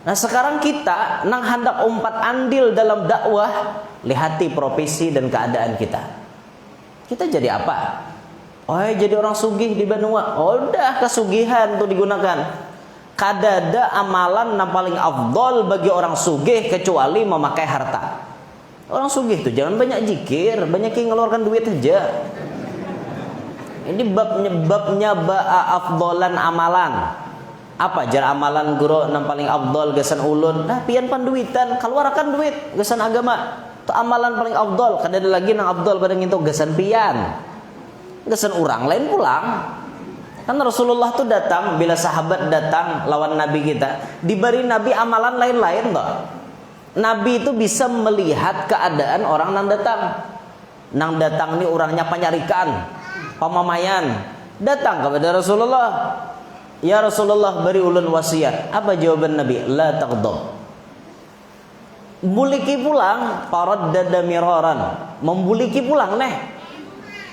Nah, sekarang kita nang hendak umpat andil dalam dakwah, lihati profesi dan keadaan kita. Kita jadi apa? Oh, jadi orang sugih di Banua. Oh, udah kesugihan tuh digunakan. Kadada amalan yang paling afdol bagi orang sugih kecuali memakai harta. Orang sugih tuh jangan banyak zikir, banyak yang ngeluarkan duit aja. Ini babnya afdolan amalan. Apa jar amalan guru yang paling afdol gesan ulun? Nah, pian panduitan, keluarkan duit gesan agama. Itu amalan paling afdol. Kada ada lagi nang afdol pada ngintu gesan pian. Gesan orang lain pulang. Kan Rasulullah tuh datang, bila sahabat datang lawan Nabi kita, diberi Nabi amalan lain-lain toh. Nabi itu bisa melihat keadaan orang nang datang. Nang datang ini orangnya penyarikan, pamamayan. Datang kepada Rasulullah. Ya Rasulullah beri ulun wasiat. Apa jawaban Nabi? La taghdab. Buliki pulang, paraddada miraran. Membuliki pulang neh.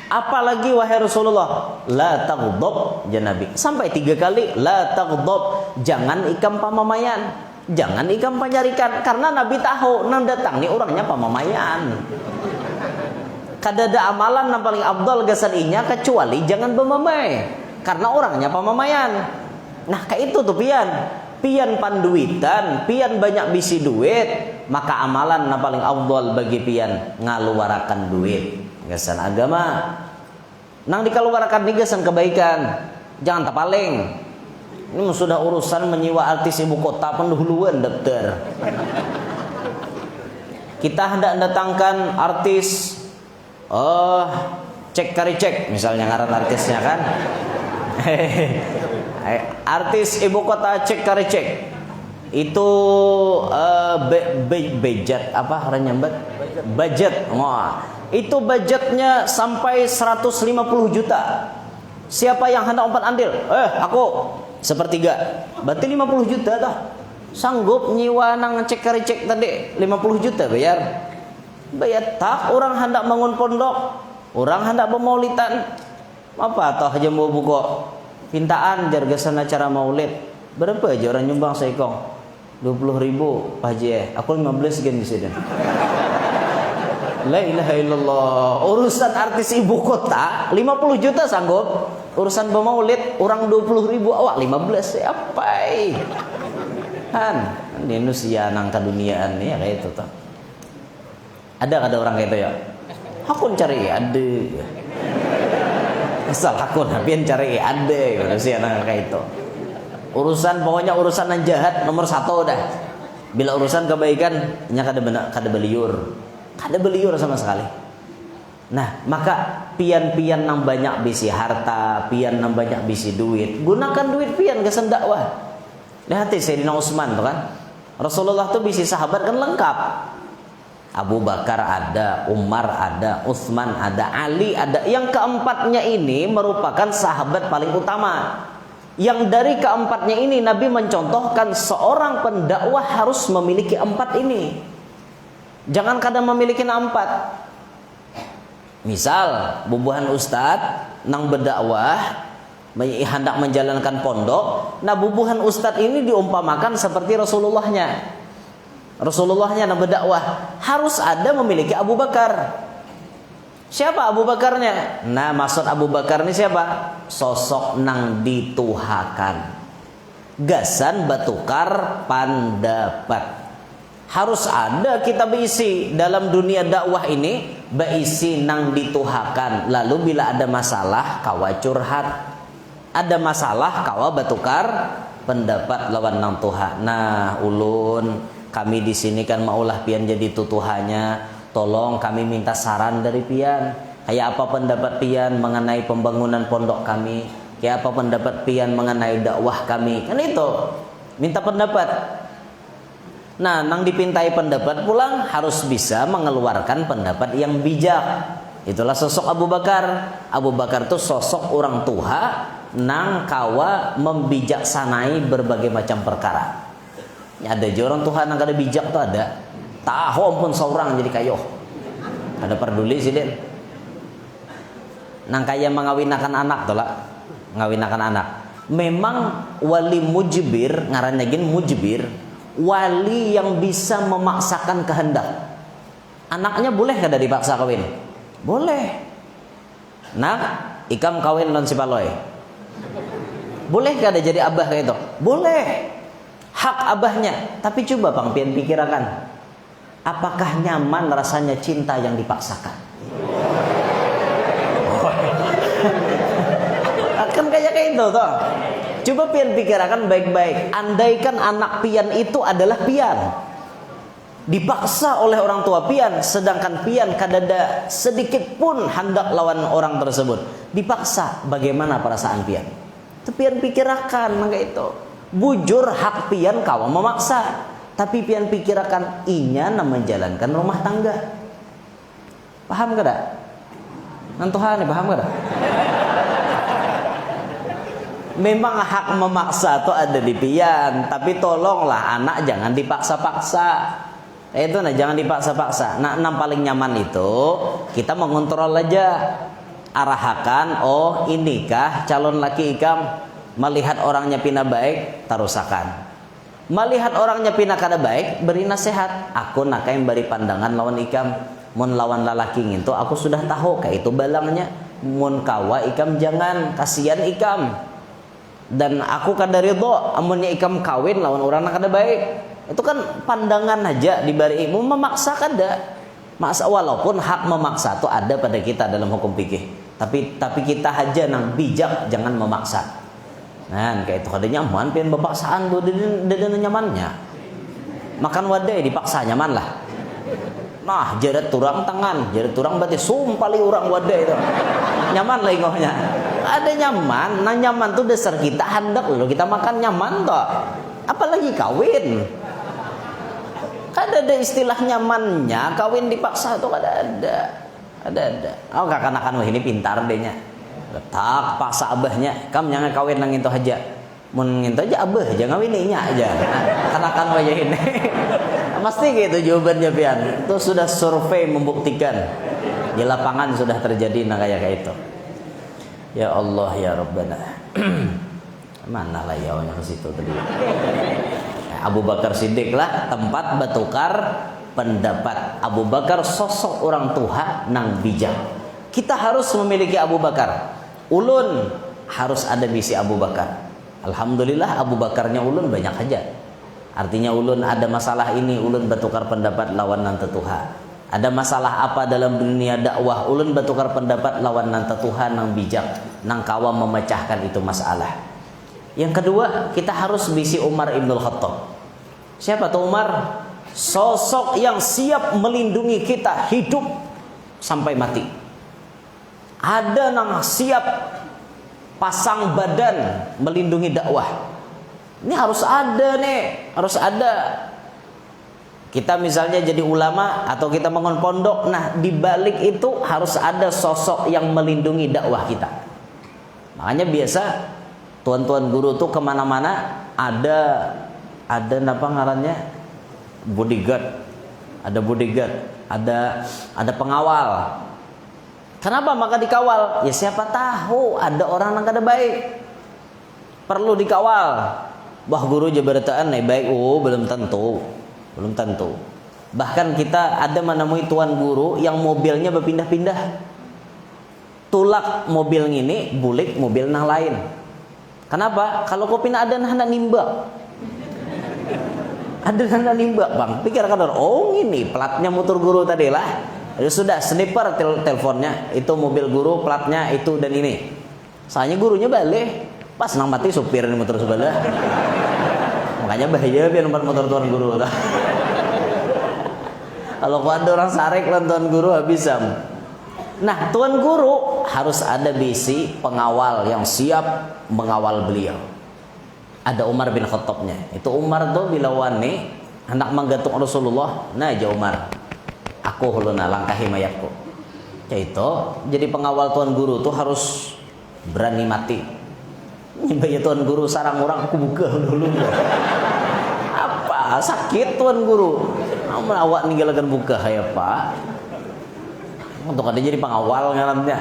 Apalagi wahai Rasulullah, la taghdab ya Nabi. Sampai 3 kali la taghdab, jangan ikam pamamayan. Jangan ikam penyarikan, karena Nabi tahu nang datang nih orangnya pamamayan. Kada ada amalan yang paling afdal gasan inya kecuali jangan pamamai. karena orangnya pamamayan. Nah kayak itu tuh pian panduitan, pian banyak bisi duit, maka amalan na paling afdal bagi pian ngaluarakan duit gasan agama. Nang dikaluarakan di gasan kebaikan, jangan tapaling. Ini sudah urusan menyewa artis ibu kota pendahuluan dokter. Kita hendak datangkan artis cek kari cek misalnya ngaran artisnya kan. Artis ibu kota cek kari cek itu budget apa nyambat budget. Wah, itu budgetnya sampai 150 juta. Siapa yang hendak umpan andil? Aku sepertiga. Berarti 50 juta dah. Sanggup nyiwa nang cek kari cek tadi 50 juta bayar tak. Orang hendak bangun pondok, orang hendak bermaulidan, apa toh aja mau buka pintaan jargasan acara maulid. Berapa aja orang nyumbang seikong 20.000 Pak Haji, aku 15 gen di sini. La ilaha illallah. Urusan artis ibu kota 50 juta sanggup. Urusan bermaulid orang 20.000 awak 15 apa kan di Indonesia nang keduniaan ya kayak itu tuh. Ada orang kayak itu ya. Aku cari ada. Asal aku nabian cari ada Indonesia nang kayak itu. Urusan pokoknya urusan yang jahat nomor 1 dah. Bila urusan kebaikan nya kada beliur sama sekali. Nah, maka pian-pian nang banyak bisi harta, pian nang banyak bisi duit, gunakan duit pian ke dakwah. Lihat Sayyidina Utsman tuh kan. Rasulullah tuh bisi sahabat kan lengkap. Abu Bakar ada, Umar ada, Utsman ada, Ali ada. Yang keempatnya ini merupakan sahabat paling utama. Yang dari keempatnya ini Nabi mencontohkan seorang pendakwah harus memiliki 4 ini. Jangan kadang memiliki 4. Misal bubuhan ustad nang berdakwah hendak menjalankan pondok, nah bubuhan ustad ini diumpamakan seperti Rasulullahnya nang berdakwah harus ada memiliki Abu Bakar. Siapa Abu Bakarnya? Nah maksud Abu Bakar ini siapa? Sosok nang dituhakan, gasan batukar pendapat. Harus ada kita berisi dalam dunia dakwah ini, berisi nang dituhakan. Lalu bila ada masalah kawa curhat, ada masalah kawa batukar pendapat lawan nang tuha. Nah ulun kami di sini kan maulah pian jadi tutuhannya, tolong kami minta saran dari pian. Kayak apa pendapat pian mengenai pembangunan pondok kami? Kayak apa pendapat pian mengenai dakwah kami? Kan itu minta pendapat. Nah, nang dipintai pendapat pulang harus bisa mengeluarkan pendapat yang bijak. Itulah sosok Abu Bakar. Abu Bakar itu sosok orang tua nang kawa membijaksanai berbagai macam perkara. Ada orang Tuhan nang kada bijak tuh ada. Tahu pun seorang jadi kayo. Ada peduli sih Den. Nang kaya mengawinakan anak tuh lah. Ngawinakan anak. Memang wali mujbir, ngarannya gin mujbir. Wali yang bisa memaksakan kehendak. Anaknya boleh kada dipaksa kawin? Boleh. Nah, ikam kawin non si paloy. Boleh kada jadi abah kayak itu? Boleh. Hak abahnya. Tapi coba Bang pian pikirkan. Apakah nyaman rasanya cinta yang dipaksakan? Kan kayak itu toh. Coba pian pikirkan baik-baik. Andaikan anak pian itu adalah pian, dipaksa oleh orang tua pian, sedangkan pian kadada sedikit pun hendak lawan orang tersebut, dipaksa, bagaimana perasaan pian? Itu pian pikirkan maka itu. Bujur hak pian kawa memaksa, tapi pian pikirkan inya na menjalankan rumah tangga. Paham kada? Nantuhan paham kada? Memang hak memaksa itu ada di pian, tapi tolonglah anak jangan dipaksa-paksa. Itu nah jangan dipaksa-paksa. Nah, yang paling nyaman itu kita mengontrol aja. Arahakan, oh inikah calon laki ikam, melihat orangnya pina baik, tarusakan. Melihat orangnya pina kada baik, beri nasihat. Aku nak yang beri pandangan lawan ikam, mun lawan lalaki itu aku sudah tahu kayak itu balangnya. mun kawa ikam jangan, kasihan ikam. Dan aku kada ridho amunnya ikam kawin lawan orang nak kada baik. Itu kan pandangan aja dibari mau memaksa kada. Maksa, walaupun hak memaksa itu ada pada kita dalam hukum fikih. Tapi kita aja nang bijak, jangan memaksa. Nah, kayak itu kada nyaman pian bepaksaan do deden nyamannya. Makan wadai dipaksa nyaman lah. Nah, jaret turang tangan, jaret turang berarti sumpali orang wadai itu. Nyaman lah ingohnya. Ada nyaman, nah nyaman tuh dasar kita hendak loh kita makan nyaman toh. Apalagi kawin. Kada ada istilah nyamannya, kawin dipaksa tuh kada ada. Ada. Oh kakak-anak ini pintar dehnya. Letak paksa abahnya, kam jangan kawin nang itu aja. Mun nginto aja abah, jangan ngawininya aja. Kanakan wajah ini. Pasti gitu jawabannya pian. Itu sudah survei membuktikan. Di lapangan sudah terjadi nah kayak itu. Ya Allah ya Rabbana. Mana lah ya ke situ tadi. Abu Bakar Siddiq lah tempat bertukar pendapat. Abu Bakar sosok orang tua nang bijak. Kita harus memiliki Abu Bakar. Ulun harus ada bisi Abu Bakar. Alhamdulillah Abu Bakarnya ulun banyak aja. Artinya ulun ada masalah ini, ulun bertukar pendapat lawan nan tetuha. Ada masalah apa dalam dunia dakwah, ulun bertukar pendapat lawan nan tetuha nang bijak, nang kawa memecahkan itu masalah. Yang kedua, kita harus bisi Umar Ibnul Khattab. Siapa tuh Umar? Sosok yang siap melindungi kita hidup sampai mati. Ada nang siap pasang badan melindungi dakwah. Ini harus ada nih, harus ada. Kita misalnya jadi ulama atau kita bangun pondok, nah di balik itu harus ada sosok yang melindungi dakwah kita. Makanya biasa tuan-tuan guru tuh kemana-mana ada apa ngarannya bodyguard, ada pengawal. Kenapa maka dikawal? Ya siapa tahu ada orang yang kada baik, perlu dikawal. Wah guru jabarataan nih baik, belum tentu. Bahkan kita ada menemui tuan guru yang mobilnya berpindah-pindah. Tulak mobil ini, bulik mobil nah lain. Kenapa? Kalau kau pindah ada nah nimba. Ada nah nimba, Bang. Pikirkan oh ini platnya motor guru tadi lah. Ya sudah sniper teleponnya, itu mobil guru platnya itu dan ini. Soalnya gurunya balik. Pas nang mati supir ini motor sebelah. Makanya bahaya biar nomor motor tuan guru lah. Kalau ada orang sarik lan tuan guru habisam. Nah, tuan guru harus ada bisi pengawal yang siap mengawal beliau. Ada Umar bin Khattabnya. Itu Umar tuh bila wani hendak menggantung Rasulullah, nah aja Umar. Aku huluna langkahi mayatku. Itu jadi pengawal tuan guru tuh harus berani mati. Nyembah tuan guru sarang orang aku buka dulu. Apa sakit tuan guru? Amun awak ninggalkan buka ya Pak. Untuk ada jadi pengawal ngarannya.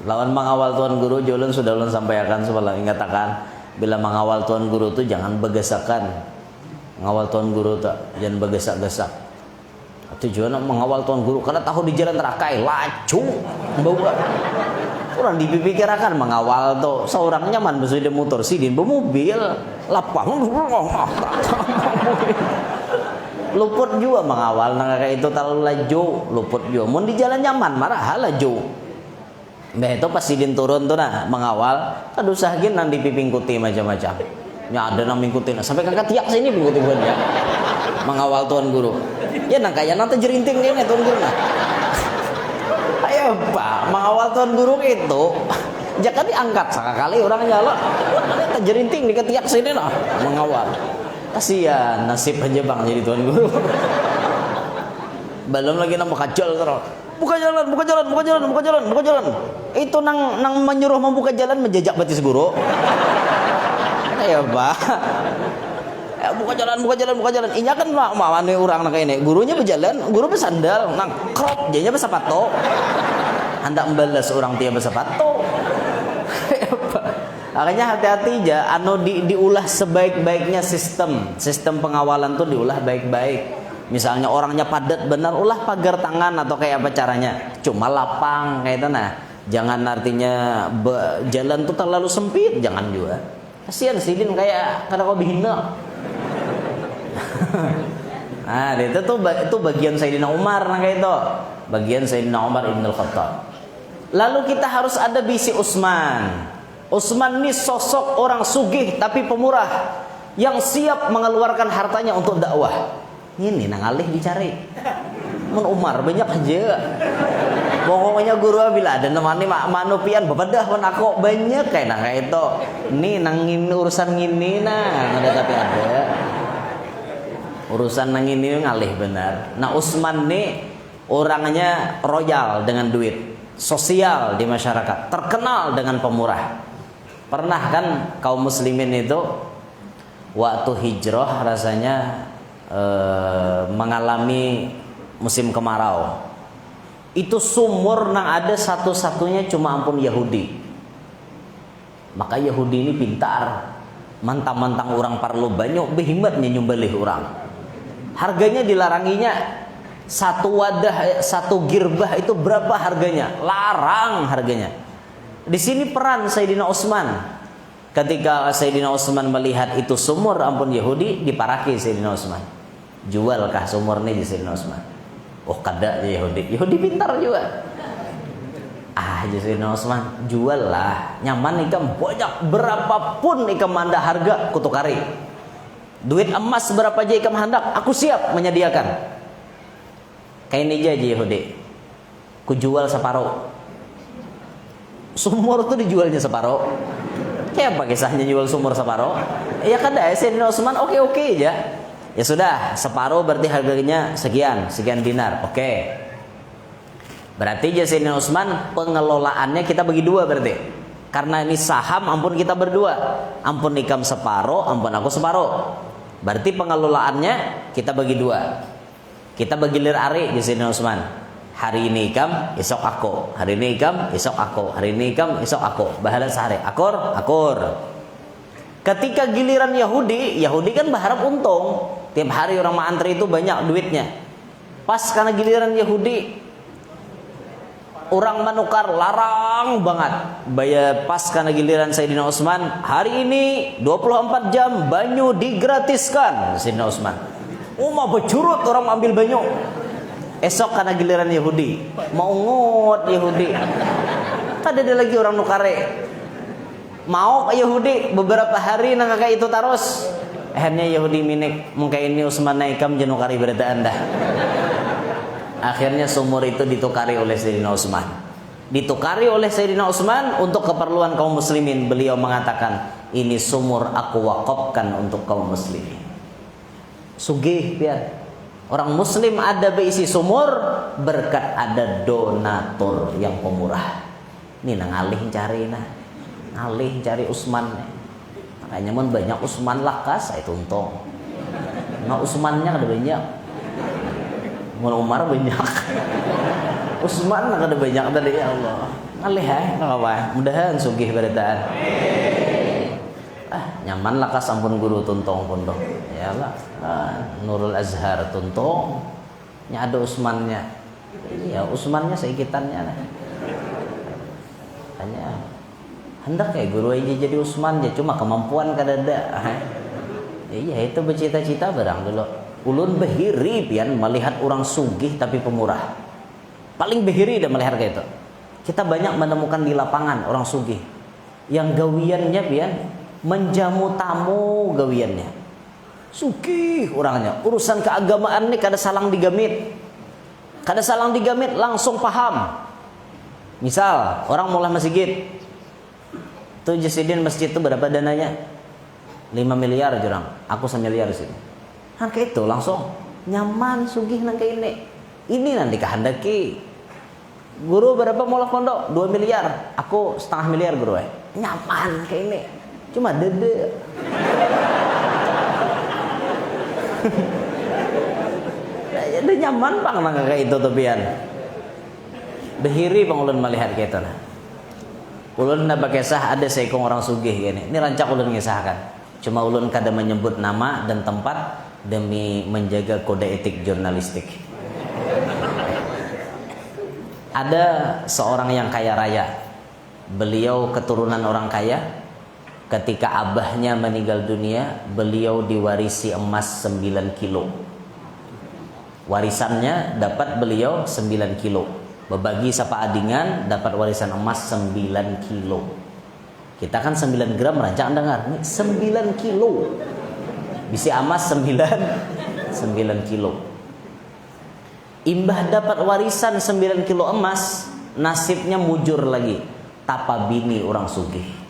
Lawan mengawal tuan guru jualan sudah ulun sampaikan sebelum ingatakan bila mengawal tuan guru tuh jangan begesakan. Mengawal tuan guru tuh jangan begesak-gesak. Tujuan mengawal tuan guru karena tahu di jalan terakai laju bawa orang dipikirkan mengawal tuh seorang nyaman bersudah motor sidin bermobil lapang luput juga mengawal nah kayak itu terlalu laju luput juga mau di jalan nyaman marah laju mbah itu pas sidin turun tuh nah mengawal aduh sahakin nang dipipingkuti macam-macam ya ada nang mingkutin sampai kakak tiak sini mingkuti ya mengawal tuan guru ya nang kayak nanti jerinting dia nih tuan guru nah ayo Pak mengawal tuan guru itu jangan diangkat sekali orang nyala nanti jerinting di ketiak sini lah mengawal kasihan nasib aja Bang jadi tuan guru belum lagi nang kacol terus buka jalan itu nang menyuruh membuka jalan menjejak batis guru ayo Pak buka jalan ini kan mawani orang nak ini gurunya berjalan guru bersandal nang krop jadinya bersepatu hendak membalas orang dia bersepatu makanya hati-hati aja diulah sebaik-baiknya sistem pengawalan tuh diulah baik-baik. Misalnya orangnya padat benar ulah pagar tangan atau kayak apa caranya cuma lapang kayak itu nah Jangan artinya jalan tuh terlalu sempit, jangan juga. Kasihan Sidin kayak kada kau bihina. Nah, itu bagian Sayyidina Umar nah kayak itu. Bagian Sayyidina Umar Ibn Al-Khattab. Lalu kita harus ada bisi Utsman. Utsman ini sosok orang sugih tapi pemurah yang siap mengeluarkan hartanya untuk dakwah. Ini nang alih dicari. Mun Umar banyak aja. Pokoknya guru bila ada nemani manupian bebedah pun aku banyak kayak itu. Nih nang ini urusan gini nah ada tapi ada. Urusan nang ini ngalih benar. Nah Utsman nih orangnya royal dengan duit, sosial di masyarakat, terkenal dengan pemurah. Pernah kan kaum muslimin itu waktu hijrah rasanya mengalami musim kemarau. Itu sumur nang ada satu-satunya cuma ampun Yahudi. Maka Yahudi ini pintar, mantang-mantang orang parlo banyak behimatnya nyumbelih orang. Harganya dilaranginya satu wadah, satu girbah itu berapa harganya? Larang harganya. Di sini peran Sayyidina Utsman. Ketika Sayyidina Utsman melihat itu sumur ampun Yahudi, diparaki Sayyidina Utsman. Jualkah sumur ini di Sayyidina Utsman? Oh kada Yahudi. Yahudi pintar juga. Sayyidina Utsman jual lah. Nyaman ikam banyak berapapun ikam anda harga kutukari. Duit emas berapa aja ikam hendak, aku siap menyediakan. Kayak ini aja Yahudi. Ku jual separuh. Sumur tuh dijualnya separuh. Kayak apa kisahnya jual sumur separuh? Ya kada Sayyidina Utsman oke aja. Ya sudah, separuh berarti harganya sekian dinar. Oke. Berarti Sayyidina Utsman pengelolaannya kita bagi dua berarti. Karena ini saham ampun kita berdua. Ampun ikam separuh, ampun aku separuh. Berarti pengelolaannya kita bagi dua. Kita bagi lir ari Sayyidina Utsman. Hari ini ikam, esok aku. Hari ini ikam, esok aku. Hari ini ikam, esok aku. Bahala sehari. Akur. Ketika giliran Yahudi kan berharap untung. Tiap hari orang antri itu banyak duitnya. Pas karena giliran Yahudi, orang menukar larang banget. Bayar pas karena giliran Sayyidina Utsman, hari ini 24 jam banyu digratiskan Sayyidina Utsman. Mau bercurut orang ambil banyu. Esok karena giliran Yahudi, mau ngut Yahudi. Kada ada lagi orang nukare. Mau ke Yahudi beberapa hari nang kayak itu terus. Akhirnya Yahudi minik mungkin ini Utsman naikam jenukari berita anda. Akhirnya sumur itu ditukari oleh Sayyidina Utsman. Ditukari oleh Sayyidina Utsman untuk keperluan kaum muslimin. Beliau mengatakan, ini sumur aku wakafkan untuk kaum muslimin. Sugih biar orang muslim ada berisi sumur berkat ada donatur yang pemurah. Ini nang alih cari alih cari Utsman. Makanya banyak Utsman lakas itu untung. Nah Utsmannya ada banyak. Mulai Umar banyak. Utsman ada banyak dari ya Allah. Alih apa? Mudahan sugih beritaan. Nyaman lakas ampun guru tuntung pun dong. Ya lah. Nurul Azhar tuntung. Nya ada Utsmannya. Iya Utsmannya seikitannya. Hanya hendak kayak guru aja jadi Utsman ya, cuma kemampuan kadada. Iya itu bercita-cita barang dulu. Ulun behiri pian melihat orang sugih tapi pemurah. Paling behiri dan melihat kayak itu. Kita banyak menemukan di lapangan orang sugih yang gawiannya pian menjamu tamu gawiannya. Sugih orangnya. Urusan keagamaan nih kada salang digamit. Kada salang digamit langsung paham. Misal orang mulai masjid. Tuh Jasidin masjid itu berapa dananya? 5 miliar jurang. Aku 1 miliar di sini. Kayak itu langsung nyaman sugih nang kayak ini. Ini nanti kehendaki. Guru berapa mulai pondok? 2 miliar. Aku 0,5 miliar guru. Nyaman kayak ini. Cuma dede. Ada nyaman bang nang kayak itu tepian. Behiri bang ulun melihat kayak itu nah. Ulun nak bakisah ada seekong orang sugih gini. Ini rancak ulun ngisahkan. Cuma ulun kada menyebut nama dan tempat demi menjaga kode etik jurnalistik. Ada seorang yang kaya raya. Beliau keturunan orang kaya. Ketika abahnya meninggal dunia, beliau diwarisi emas 9 kilo. Warisannya dapat beliau 9 kilo. Berbagi sapa adingan dapat warisan emas 9 kilo. Kita kan 9 gram rancang dengar. Ini 9 kilo. Bisa emas 9 kilo. Imbah dapat warisan 9 kilo emas, nasibnya mujur lagi. Tapa bini orang sugih.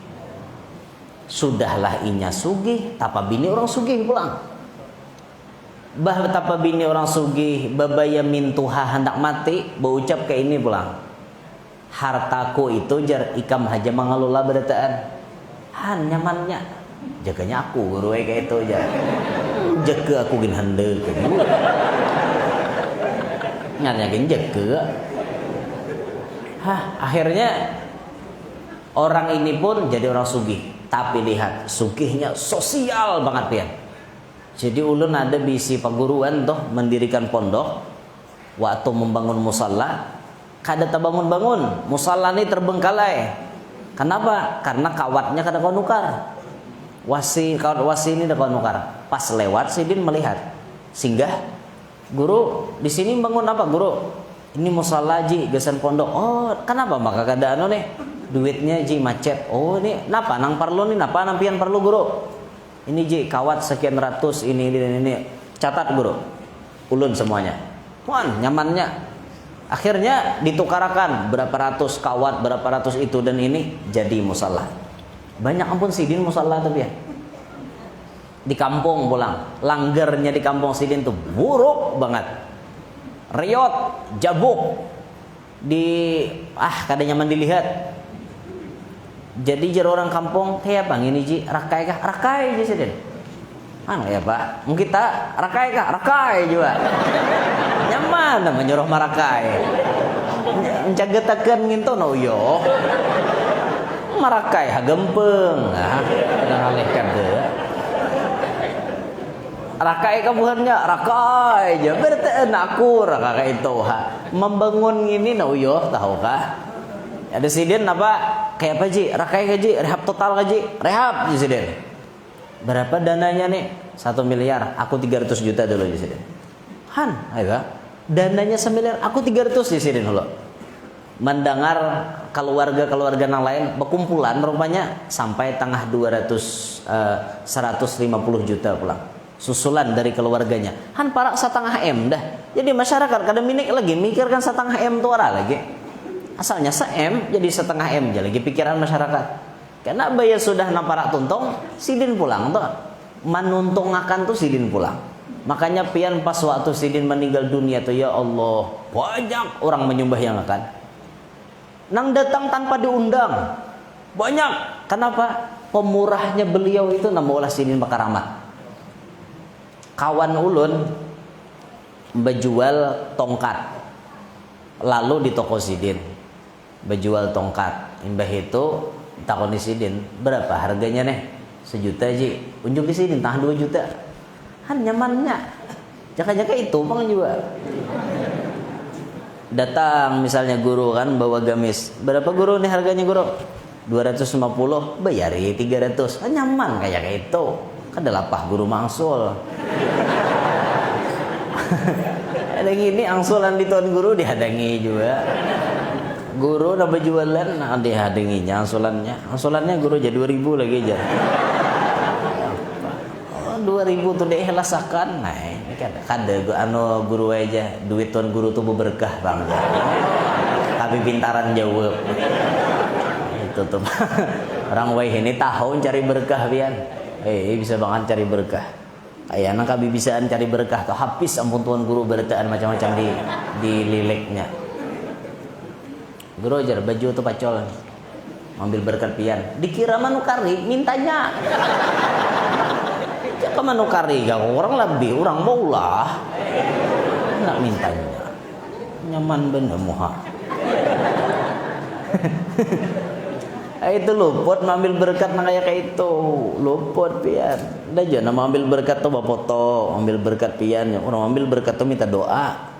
Sudahlah inya sugih, tapa bini orang sugih pulang. Bah tapa bini orang sugih, babaya mintuha hendak mati, berucap ke ini pulang. Hartaku itu jar ikam haja mengelola berataan. Han nyamannya, jaganya aku guru kayak itu aja. Jaga aku gin hande ke. Nganya gin jaga. Akhirnya orang ini pun jadi orang sugih. Tapi lihat, sugihnya sosial banget pian. Jadi ulun ada bisi paguruan toh mendirikan pondok. Waktu membangun musalla, kada terbangun-bangun, musalla ini terbengkalai. Kenapa? Karena kawatnya kada kau nukar. Kawat wasi ini dah kau nukar. Pas lewat sidin melihat, singgah, guru di sini bangun apa guru? Ini musalla ji, gasan pondok. Oh, kenapa maka kada anu nih? Duitnya ji macet. Oh ini napa nang perlu nih napa nampian perlu guru? Ini ji kawat sekian ratus ini. Catat guru. Ulun semuanya. Puan nyamannya. Akhirnya ditukarakan berapa ratus kawat, berapa ratus itu dan ini jadi musalla. Banyak ampun sidin musalla tuh ya. Di kampung pulang. Langgarnya di kampung sidin tuh buruk banget. Riot, jabuk. Kada nyaman dilihat. Jadi jar orang kampung kayak bang ini ji rakai kah? Rakai aja sih mana ya pak? Mungkin kita rakai kah? Rakai juga. Nyaman nama nyuruh marakai. Menjagetakan nginto no yo. Marakai hagempeng. Nah, kadang alihkan deh. Rakai kabuhannya rakai aja. Berarti aku rakai itu membangun ini no yo tahu kah? Ada sidin apa? Kayak apa ji? Rakai gaji, rehab total gaji, rehab ji sidin. Berapa dananya nih? 1 miliar, aku 300 juta dulu ji sidin. Han, ayo. Dananya 1 miliar, aku 300 ji sidin dulu. Mendengar keluarga-keluarga yang lain berkumpulan rupanya sampai tengah 150 juta pulang. Susulan dari keluarganya. Han parak 1,5 M dah. Jadi masyarakat kadang minik lagi mikirkan 1,5 M tuh arah lagi. Asalnya se-M jadi 1,5 M aja lagi pikiran masyarakat. Karena bayar sudah namparak tuntung, sidin pulang tuh. Manuntung akan tuh sidin pulang. Makanya pian pas waktu sidin meninggal dunia tuh ya Allah, banyak orang menyembah yang akan. Nang datang tanpa diundang. Banyak. Kenapa? Pemurahnya beliau itu nama olah sidin bakaramat. Kawan ulun berjual tongkat. Lalu di toko sidin berjual tongkat. Imbah itu takoni sidin, berapa harganya nih? 1 juta ji. Unjuk di sidin tahan 2 juta. Han nyamannya. Jaka-jaka itu bang juga. Datang misalnya guru kan bawa gamis. Berapa guru nih harganya guru? 250, bayari 300. Kan nyaman kayak itu. Kan lapah guru mangsul. Ada gini angsulan di tuan guru dihadangi juga. Guru udah berjualan dihadanginya angsulannya guru aja 2.000 lagi aja. 2.000 tuh diikhlaskan. Nah ini kan ada guru aja duit tuan guru tuh berkah bang. Tapi pintaran jawab. Itu tuh orang wae ini tahun cari berkah pian. Bisa banget cari berkah. Kayak anak kabi bisaan cari berkah tuh habis ampun tuan guru berataan macam-macam di liliknya. Guru ajar baju tuh pacol, ambil berkat pian. Dikira manukari mintanya. Jaka manukari gak orang lebih orang maulah. Nak mintanya. Nyaman bener muha. Itu luput mengambil berkat nang kayak itu. Luput pian. Dah jangan ambil berkat tuh bapak foto, ambil berkat pian. Orang ambil berkat tuh minta doa.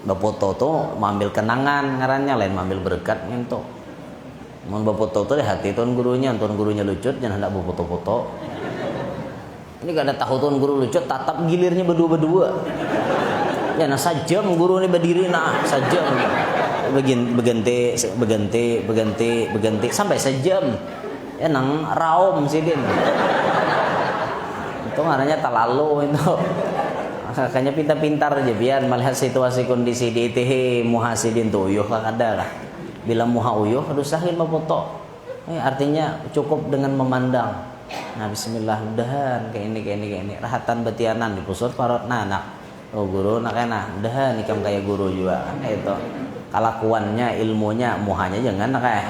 bapoto tuh mengambil kenangan ngarannya lain mengambil berkat gitu. Mun bapoto tuh hati tuan gurunya lucut jangan hendak bapoto-foto. Ini gak ada tahu tuan guru lucut tatap gilirnya berdua-berdua. Ya nah sajam guru ini berdiri nah sajam. Berganti sampai sejam. Ya nang raum sidin. Itu ngarannya talalu itu. Makanya pintar-pintar aja biar melihat situasi kondisi di ITH muhasidin tuh uyuh ada lah. Bila muha uyuh harus sahil foto. Artinya cukup dengan memandang. Nah bismillah mudahan kayak ini rahatan betianan di pusat parot anak. Oh guru nak enak mudahan ikam kayak guru juga kan itu. Kelakuannya ilmunya muhanya jangan nak kayak.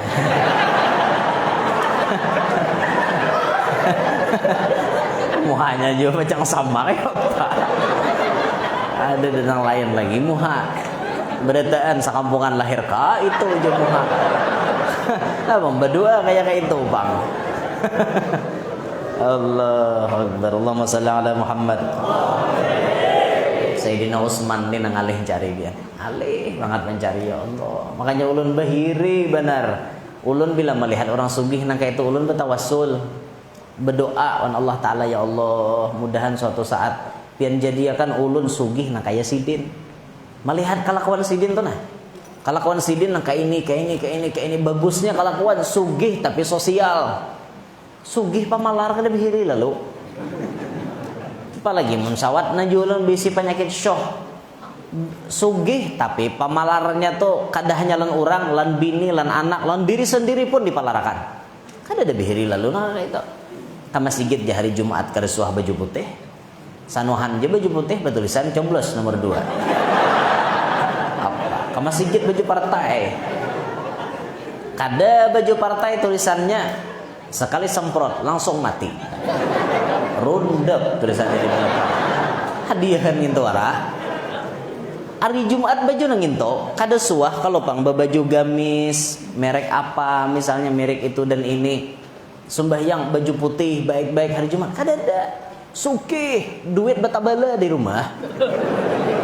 Muhanya juga macam sama kayak apa. Ada yang lain lagi muha beritaan sekampungan lahir ka itu aja muha. Apa berdua kayak itu bang. Allah Akbar. Allahumma salli ala Muhammad. Sayyidina Utsman ini nang alih cari dia. Alih banget mencari ya Allah. Makanya ulun bahiri benar. Ulun bila melihat orang sugih nang kayak itu ulun bertawassul. Berdoa wan Allah taala ya Allah, mudahan suatu saat pian jadiakan ulun sugih nang kaya sidin. Melihat kelakuan sidin tuh nah. Kelakuan sidin nang kayak ini bagusnya kelakuan sugih tapi sosial. Sugih pamalar kada bihiri lalu. Apalagi munsawat najulun bisi penyakit syok. Sugih tapi pamalarnya tuh kadahnya lan orang, lan bini, lan anak, lan diri sendiri pun dipalarakan. Kada ada bihiri lalu nah itu. Kama sigit di hari Jumat keresuah baju putih. Sanuhan je baju putih bertulisan coblos nomor 2. Apa? Kama sigit baju partai. Kada baju partai tulisannya sekali semprot langsung mati. Rundep tulisannya di belakang. Hadiahan gitu ara. Hari Jumat baju nang into kada suah kalau pang baju gamis merek apa misalnya merek itu dan ini. Sembahyang baju putih baik-baik hari Jumat kada ada. Sukih duit batabala di rumah.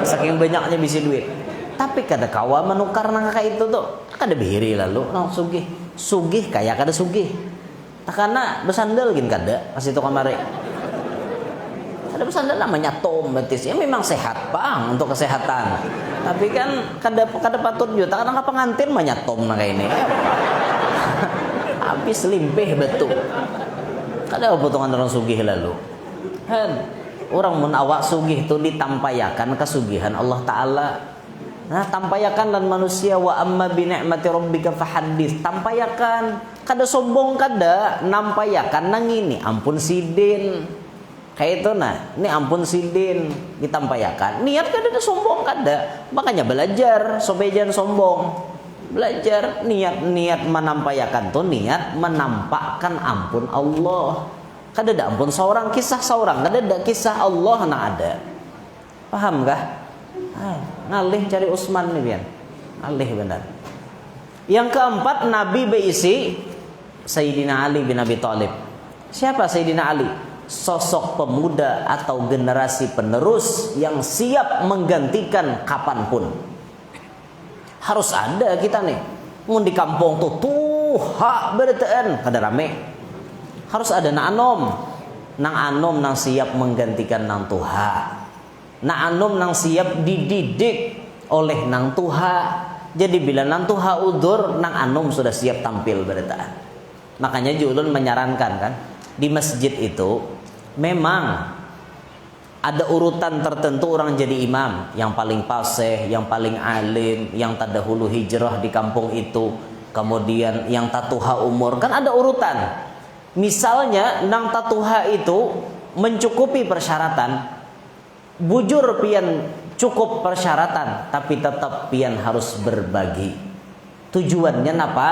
Saking banyaknya bisi duit. Tapi kada kawa menukar nang kayak itu tuh. Kada bihiri lalu nang sugih. Sugih kaya kada sugih. Takana bersandal gin kada pas itu kamari. Kada bersandal namanya tom betis. Ya memang sehat bang untuk kesehatan. Tapi kan kada patut juga. Takana pengantin mah nyatom nang kayak ini. Habis limpih betul. Kada potongan orang sugih lalu. Orang mun awak sugih itu ditampayakan kesugihan Allah Ta'ala. Nah tampayakan dan manusia wa amma bi ni'mati rabbika fahaddits. Tampayakan kada sombong kada nampayakan nang ini ampun sidin. Kayak itu nah, ini ampun sidin ditampayakan. Niat kada ada sombong kada. Makanya belajar supaya jangan sombong. Belajar niat menampayakan tuh niat menampakkan ampun Allah. Kada ada ampun seorang kisah seorang, kada ada kisah Allah nak ada. Paham kah? Ngalih cari Utsman nih bian. Ngalih benar. Yang keempat Nabi berisi Sayyidina Ali bin Abi Thalib. Siapa Sayyidina Ali? Sosok pemuda atau generasi penerus yang siap menggantikan kapanpun. Harus ada kita nih. Mun di kampung tuh hak beritaan kada rame. Harus ada nang anom nang siap menggantikan nang tuha. Nang anom nang siap dididik oleh nang tuha. Jadi bila nang tuha udur, nang anom sudah siap tampil beritaan. Makanya julun menyarankan kan di masjid itu memang ada urutan tertentu orang jadi imam, yang paling fasih, yang paling alim, yang terdahulu hijrah di kampung itu, kemudian yang tatuha umur, kan ada urutan. Misalnya nang tatuha itu mencukupi persyaratan, bujur pian cukup persyaratan, tapi tetap pian harus berbagi. Tujuannya apa?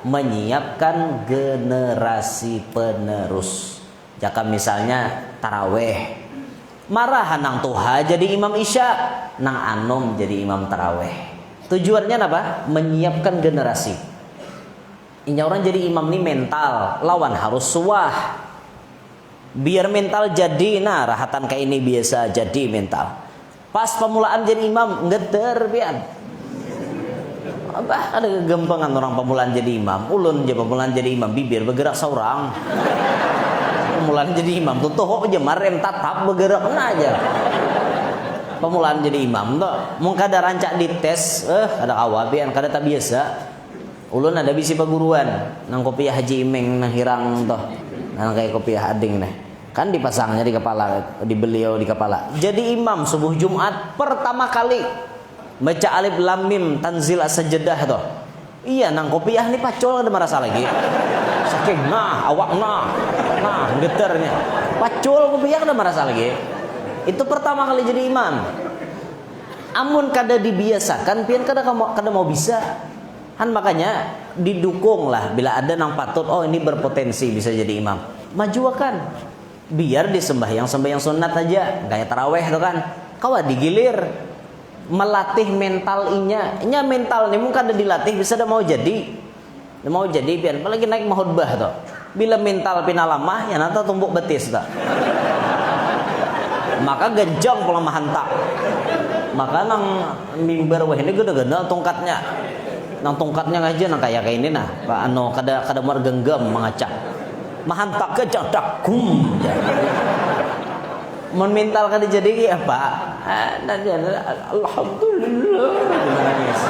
Menyiapkan generasi penerus. Jika misalnya taraweh, marahan nang tuha jadi imam isya, nang anom jadi imam taraweh. Tujuannya apa? Menyiapkan generasi. Ini orang jadi imam ini mental, lawan harus suah. Biar mental jadi, nah rahatan kayak ini biasa jadi mental. Pas pemulaan jadi imam ngeter pian. Abah ada kegempangan orang pemulaan jadi imam. Ulun je pemulaan jadi imam bibir bergerak seorang. Pemulaan jadi imam tuh aja marem tatap bergerak aja. Pemulaan jadi imam tuh mun kada rancak dites ada awabian kada tak biasa. Ulun ada bisi paguruan nang kopiah Haji Imeng nang hirang tuh. Nang kayak kopiah ading nih. Kan dipasangnya di kepala, di beliau di kepala. Jadi imam subuh Jumat pertama kali baca alif lam mim tanzil as-sajdah tuh. Iya nang kopiah nih pacul ada merasa lagi. Saking awak geternya. Pacul kopiah ada merasa lagi. Itu pertama kali jadi imam. Amun kada dibiasakan pian kada mau bisa. Han makanya didukung lah bila ada nang patut ini berpotensi bisa jadi imam. Majuakan. Biar di sembahyang sunat aja kayak taraweh tuh kan. Kau digilir melatih mental inya mental nih mungkin ada dilatih bisa dah mau jadi biar apalagi naik mahutbah tuh. Bila mental pina lamah ya nanti tumbuk betis tuh. Maka genjong pola mahantak. Maka nang mimbar wah ini gede-gede tongkatnya. Nang tongkatnya aja nang kayak ini nah. Pak kada mar genggam mengacak. Mahantak ke jadak kum. Mun mental kada jadi apa? Alhamdulillah menangis.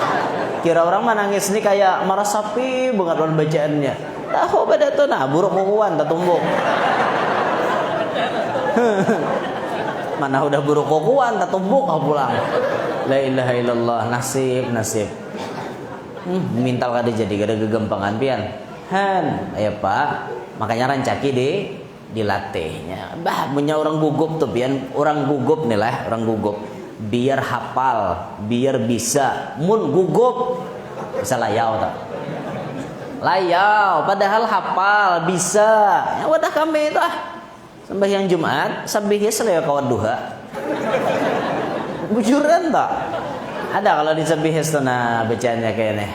Kira orang menangis nih kayak marah sapi banget lawan bacaannya. Tahu pada tuh nah buruk kukuan tak tumbuk. Mana udah buruk kukuan tak tumbuk kau pulang. La ilaha illallah nasib. Mental kada jadi kada gegempangan pian. Ayo Pak. Makanya rancaki dilatihnya. Punya orang gugup tuh pian, orang gugup nih lah, orang gugup. Biar hafal, biar bisa. Mun gugup bisa layau tak? Layau, padahal hafal bisa. Ya wadah kami itu sembahyang Jumat, sabihnya selalu kawan duha. Bujuran tak? Ada kalau di sabihnya sana bacaannya kayak nih.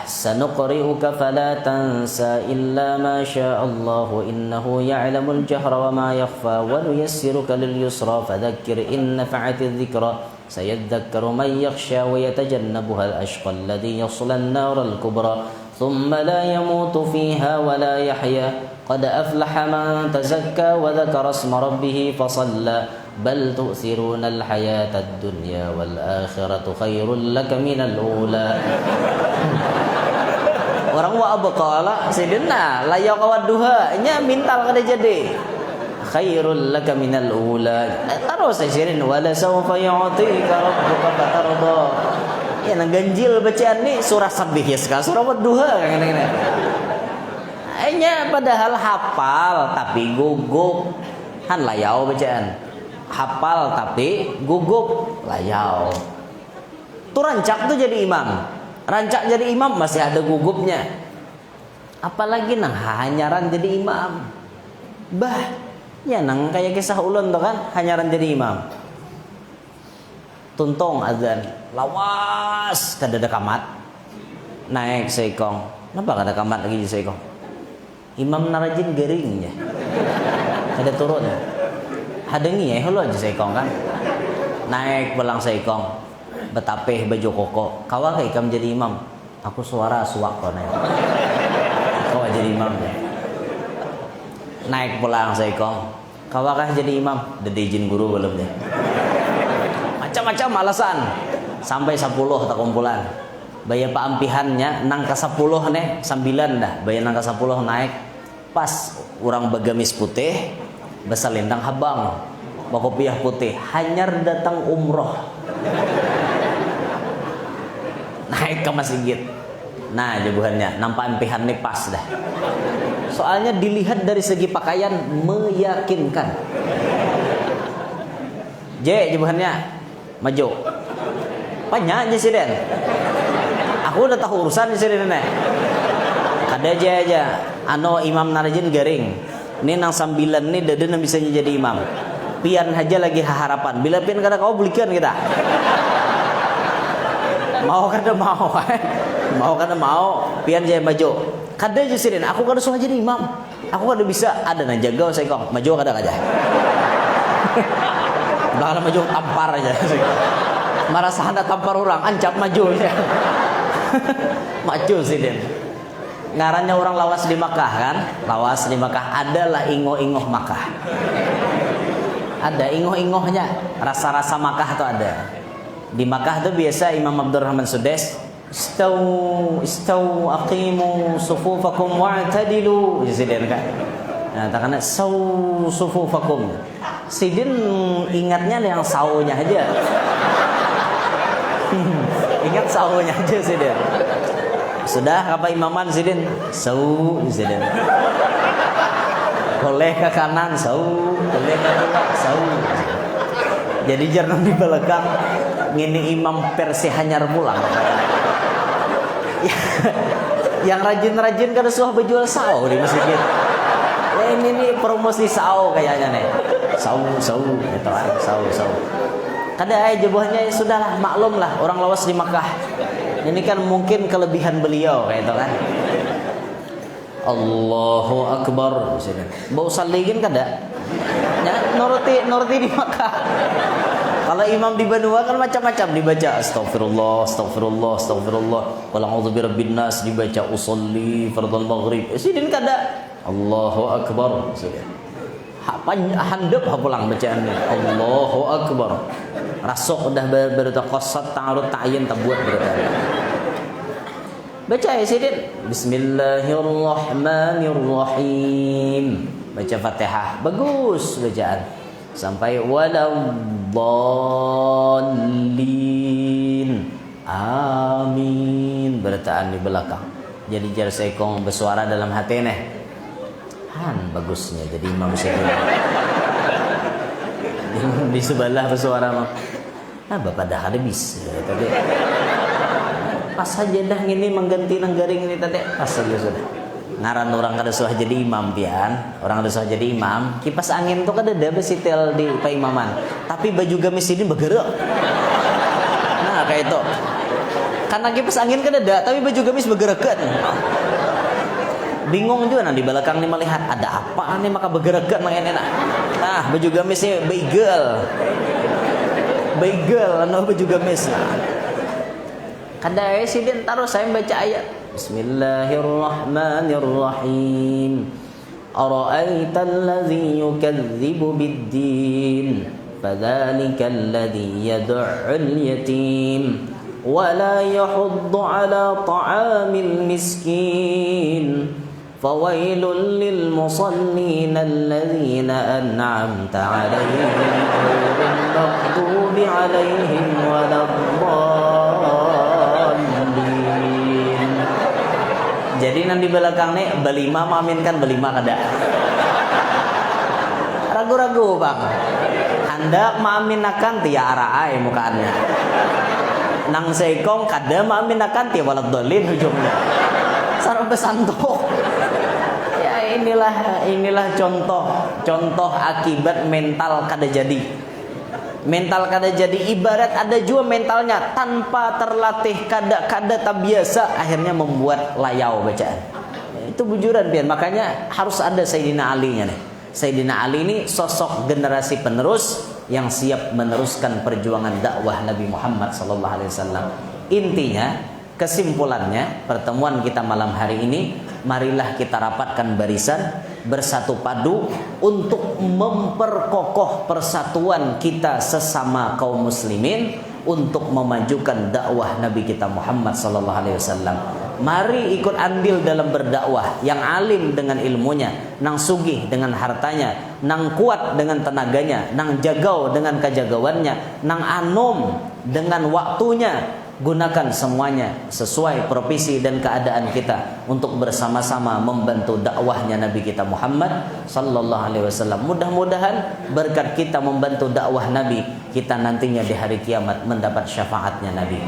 Sanuqri'uka fala tansa illa ma syaa Allah innahu ya'lamul jahra wa ma yakhfa wa nuyassiruka lil yusra fadhakkir in nafa'ati dhikra sayadhakkaru man yakhsha wa yatajannabuha al ashqa alladhi yasla an-nar al kubra thumma la yamutu fiha wa la yahya qad aflaha man tazakka wa dhakara isma rabbih fasalla bal tu'thiruna al-hayata ad-dunya wal akhiratu khairul laka minal ula. Orang wa abqala sidina la yaqwadduha nya mintal kada jadi khairul laka minal ula. Terus sirin wala sawfa yu'tika rabbuka fatarda. Ya nang ganjil bacaan ni surah sabih ya sekali surah wadduha kan ngene. Nya padahal hafal tapi gugup. Han layau bacaan. Hafal tapi gugup layau. Tuh rancak tuh jadi imam. Rancak jadi imam masih ada gugupnya. Apalagi nang hanyaran jadi imam. Ya nang kayak kisah ulun tuh kan hanyaran jadi imam. Tuntong azan, lawas kada ada kamat. Naik seikong. Kenapa kada kamat lagi di seikong? Imam narajin geringnya. Kada turun. Hadengi ya lo aja seikong kan. Naik belang seikong. Betapeh baju koko. Kawa kayak kam jadi imam. Aku suara suak kau naik. Kawa jadi imam ya. Naik belang seikong. Kawa kah jadi imam? Dede izin guru belum deh. Macam-macam alasan. Sampai 10 tak kumpulan. Bayar paampihannya nang ke 10 nih 9 dah. Bayar nang ke 10 naik. Pas orang bagamis putih. Besalindang habang, bakopiah putih, hanyar datang umroh, naik ke masjid. Nah jawabannya, nampak empihan nih pas dah. Soalnya dilihat dari segi pakaian meyakinkan. Jawabannya maju. Banyak aja sih Den. Aku udah tahu urusan di sini nih. Ada aja. Imam narajin garing. Ini nang 9 nih deden bisa jadi imam. Pian aja lagi harapan. Bila pian kada kau belikan kita. Mau kada mau. Mau kada mau. Pian jadi maju. Kada aja sih aku kada suka jadi imam. Aku kada bisa ada nang jaga saya kong. Maju kada aja. Belakang maju tampar aja. Merasa hendak tampar orang, ancap maju. Maju sih Den. Ngarannya orang lawas di Makkah kan? Lawas di Makkah adalah ingoh-ingoh Makkah. Ada ingoh-ingohnya, rasa-rasa Makkah itu ada. Di Makkah itu biasa Imam Abdurrahman Sudes, istau aqimu sufufakum wa'tadilu. Sidin kan. Nah, takana sufufakum. Sidin ingatnya yang saunya aja. Ingat saunya aja Sidin. Sudah apa imaman Sidin? Sidin. Boleh ke kanan boleh ke kiri Jadi jangan di belakang ngini imam Persi hanyar pulang. Yang rajin-rajin kada suah berjual sao di masjid. Ya ini nih promosi sao kayaknya nih. Sao gitu kan, sao. Kada aja buahnya, ya sudahlah, maklum lah orang lawas di Makkah. Ini kan mungkin kelebihan beliau kayak itu kan. Allahu Akbar. Bau saligin kada? Ya, nuruti di Makkah. Kalau imam di Banua kan macam-macam dibaca. Astagfirullah. Qul a'udzu birabbin nas dibaca usolli fardhul maghrib. Sidin kada? Allahu Akbar. Handap pulang bacaannya. Allahu Akbar. Rasuk udah bertaqassad ta'arud ta'yin tabuat berkata. Baca ya Sidin. Bismillahirrahmanirrahim. Baca Fatihah. Bagus bacaan. Sampai waladdallin. Amin. Bertaan di belakang. Jadi jar sekong bersuara dalam hati nih. Bagusnya jadi imam Sidin. Di sebelah bersuara mah. Bapak dah ada bisa tadi. Pas saja dah ini mengganti nenggaring ini tadi pas saja sudah. Ngaran orang kada suah jadi imam pian, orang kada suah jadi imam. Kipas angin tuh kada ada besitel di paimaman. Tapi baju gamis ini bergerak. Nah kayak itu. Karena kipas angin kada ada, tapi baju gamis bergerakkan. Bingung juga di belakang nih melihat ada apa nih maka bergerakkan makanya enak. Nah baju gamisnya bagel, baju gamis. Kada Sidin taruh saya baca ayat. Bismillahirrahmanirrahim. Ara'aita alladhi yukadzibu bid-din fadhalika alladhi yad'ul yatim wa la yahuddu ala ta'amil miskin fawailul lil musallin alladhina an'amta 'alaihim ghairil maghdubi 'alaihim waladdallin. Jadi nanti belakang nih belima maminkan belima kada. Ragu-ragu bang. Hendak maminakan tiara ai mukaannya. Nang sekong kada maminakan tiara waladdallin ujungnya. Sarap besantok. Ya inilah contoh akibat mental kada jadi. Mental kada jadi ibarat ada juga mentalnya tanpa terlatih kada tak biasa akhirnya membuat layau bacaan. Itu bujuran pian, makanya harus ada Sayyidina Ali-nya nih. Sayyidina Ali ini sosok generasi penerus yang siap meneruskan perjuangan dakwah Nabi Muhammad SAW. Intinya, kesimpulannya pertemuan kita malam hari ini, marilah kita rapatkan barisan bersatu padu untuk memperkokoh persatuan kita sesama kaum muslimin untuk memajukan dakwah Nabi kita Muhammad sallallahu alaihi wasallam. Mari ikut andil dalam berdakwah, yang alim dengan ilmunya, nang sugih dengan hartanya, nang kuat dengan tenaganya, nang jagau dengan kejagawannya, nang anom dengan waktunya. Gunakan semuanya sesuai profesi dan keadaan kita untuk bersama-sama membantu dakwahnya Nabi kita Muhammad sallallahu alaihi wasallam. Mudah-mudahan berkat kita membantu dakwah Nabi, kita nantinya di hari kiamat mendapat syafaatnya Nabi.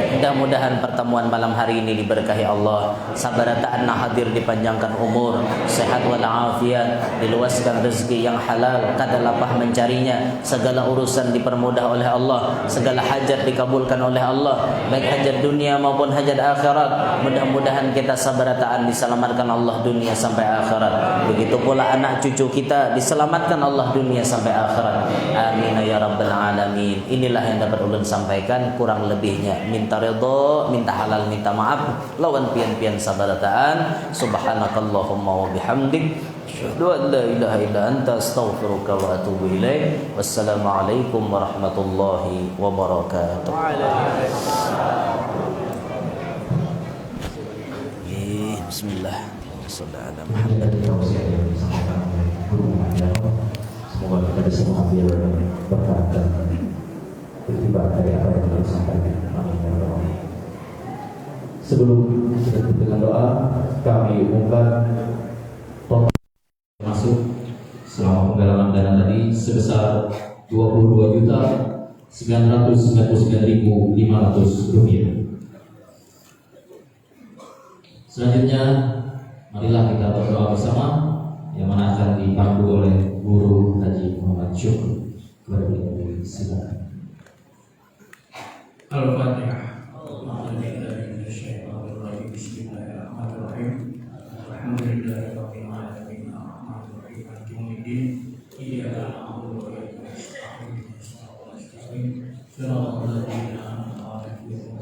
Mudah-mudahan pertemuan malam hari ini diberkahi Allah. Sabarataan hadir dipanjangkan umur, sehat walafiat, diluaskan rezeki yang halal, kada lapah mencarinya, segala urusan dipermudah oleh Allah, segala hajat dikabulkan oleh Allah, baik hajat dunia maupun hajat akhirat. Mudah-mudahan kita sabarataan diselamatkan Allah dunia sampai akhirat. Begitu pula anak cucu kita diselamatkan Allah dunia sampai akhirat. Amin ya rabbal alamin. Inilah yang dapat ulun sampaikan, kurang lebihnya minta ridho, minta halal, minta maaf lawan pian-pian sabarataan. Subhanakallahumma wa bihamdik asyhadu an la ilaha illa anta astaghfiruka wa atubu ilaik. Wassalamualaikum warahmatullahi wabarakatuh. Bismillah. Sallallahu alaihi wasallam. Semoga kita bisa mengambil berkat dan bertiba dari apa yang kita sampaikan. Amin ya Allah. Sebelum kita tutup dengan doa, kami umumkan total masuk selama penggalangan dana tadi sebesar Rp22.999.500. Selanjutnya, marilah kita berdoa bersama yang mana akan dipandu oleh Guru Haji Muhammad Syukri. Kepada beliau, silakan. Al-Fatihah. Bismillahirrahmanirrahim. Alhamdulillahirabbil alamin. Arrahmanirrahim. Maliki yaumiddin. Iyyaka na'budu wa iyyaka nasta'in. Shiratal ladzina an'amta 'alaihim.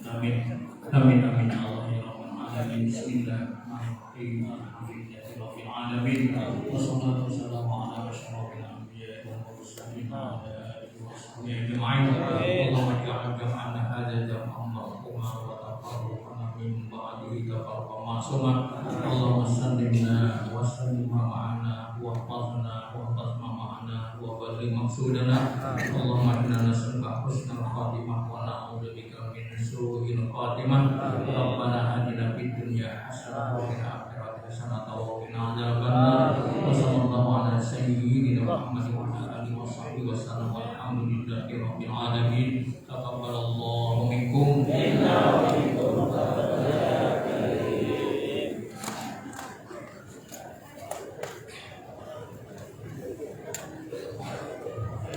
Amin. Amin amin Allah ya rabbal alamin. Bismillahirrahmanirrahim. Alhamdulillahirabbil alamin. Wassalatu wassalamu ala asyrofil anbiya'i wal mursalin wa ala alihi wa sahbihi ajma'in. Allahumma ij'al jam'ana hadza jam'an marhuma wa taqabbal min ba'dihi tafarraqan ma'suma. Allahumma sallimna wa sallim ma'ana wa hafizna wa hafizna ma'ana wa balligh maqsudana. Allahumma inna nas'aluka husnal khatimah wa na'udzubika min su'il khatimah. Rabbana atina fid dunya hasanah wa fil akhirati hasanah wa qina adzabannar. Wa sallallahu ala sayyidina Muhammadin wa ala alihi wa sahbihi wa sallam. Walhamdulillahi rabbil alamin. Taqabbalallahu minkum inna wa minkum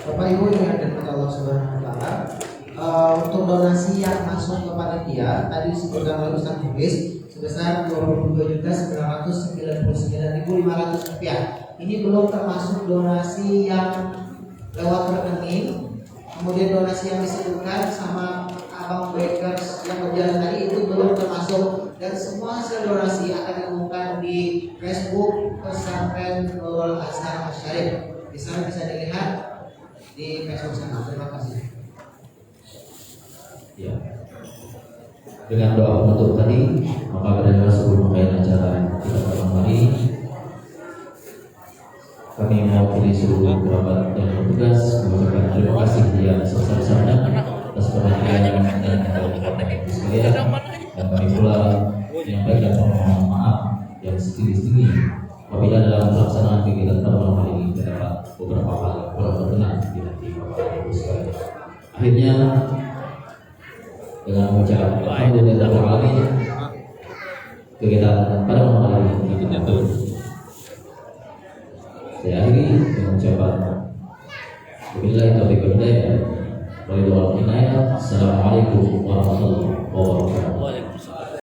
Bapak Ibu yang dirahmati Allah Subhanahu wa taala, untuk donasi yang masuk ke panitia tadi disebutkan oleh Ustaz Mukhlis sebesar Rp22.999.500. Ini belum termasuk donasi yang lewat rekening, kemudian donasi yang disebutkan sama Abang Bakers yang berjalan tadi itu belum termasuk, dan semua hasil donasi akan diumumkan di Facebook Pesantren Nurul Azhar Asy-Syarif. Di sana bisa dilihat di Facebook sana. Terima kasih. Ya. Dengan doa penutup tadi, maka pada sebelum memulai acara kita kembali, kami mewakili seluruh kerabat dan petugas mengucapkan terima kasih yang sebesar-besarnya atas perhatian dan kehadiran sekalian, dan kami pula menyampaikan permohonan maaf yang setinggi-tingginya apabila dalam pelaksanaan kegiatan pada malam hari ini terdapat beberapa hal kurang berkenan di hati Bapak Ibu sekalian. Akhirnya dengan mengucap alhamdulillah alamin, kegiatan pada malam hari ini ditutup. Saya akhiri dengan ucapan wabillahi taufiq wal hidayah. Assalamualaikum warahmatullahi wabarakatuh.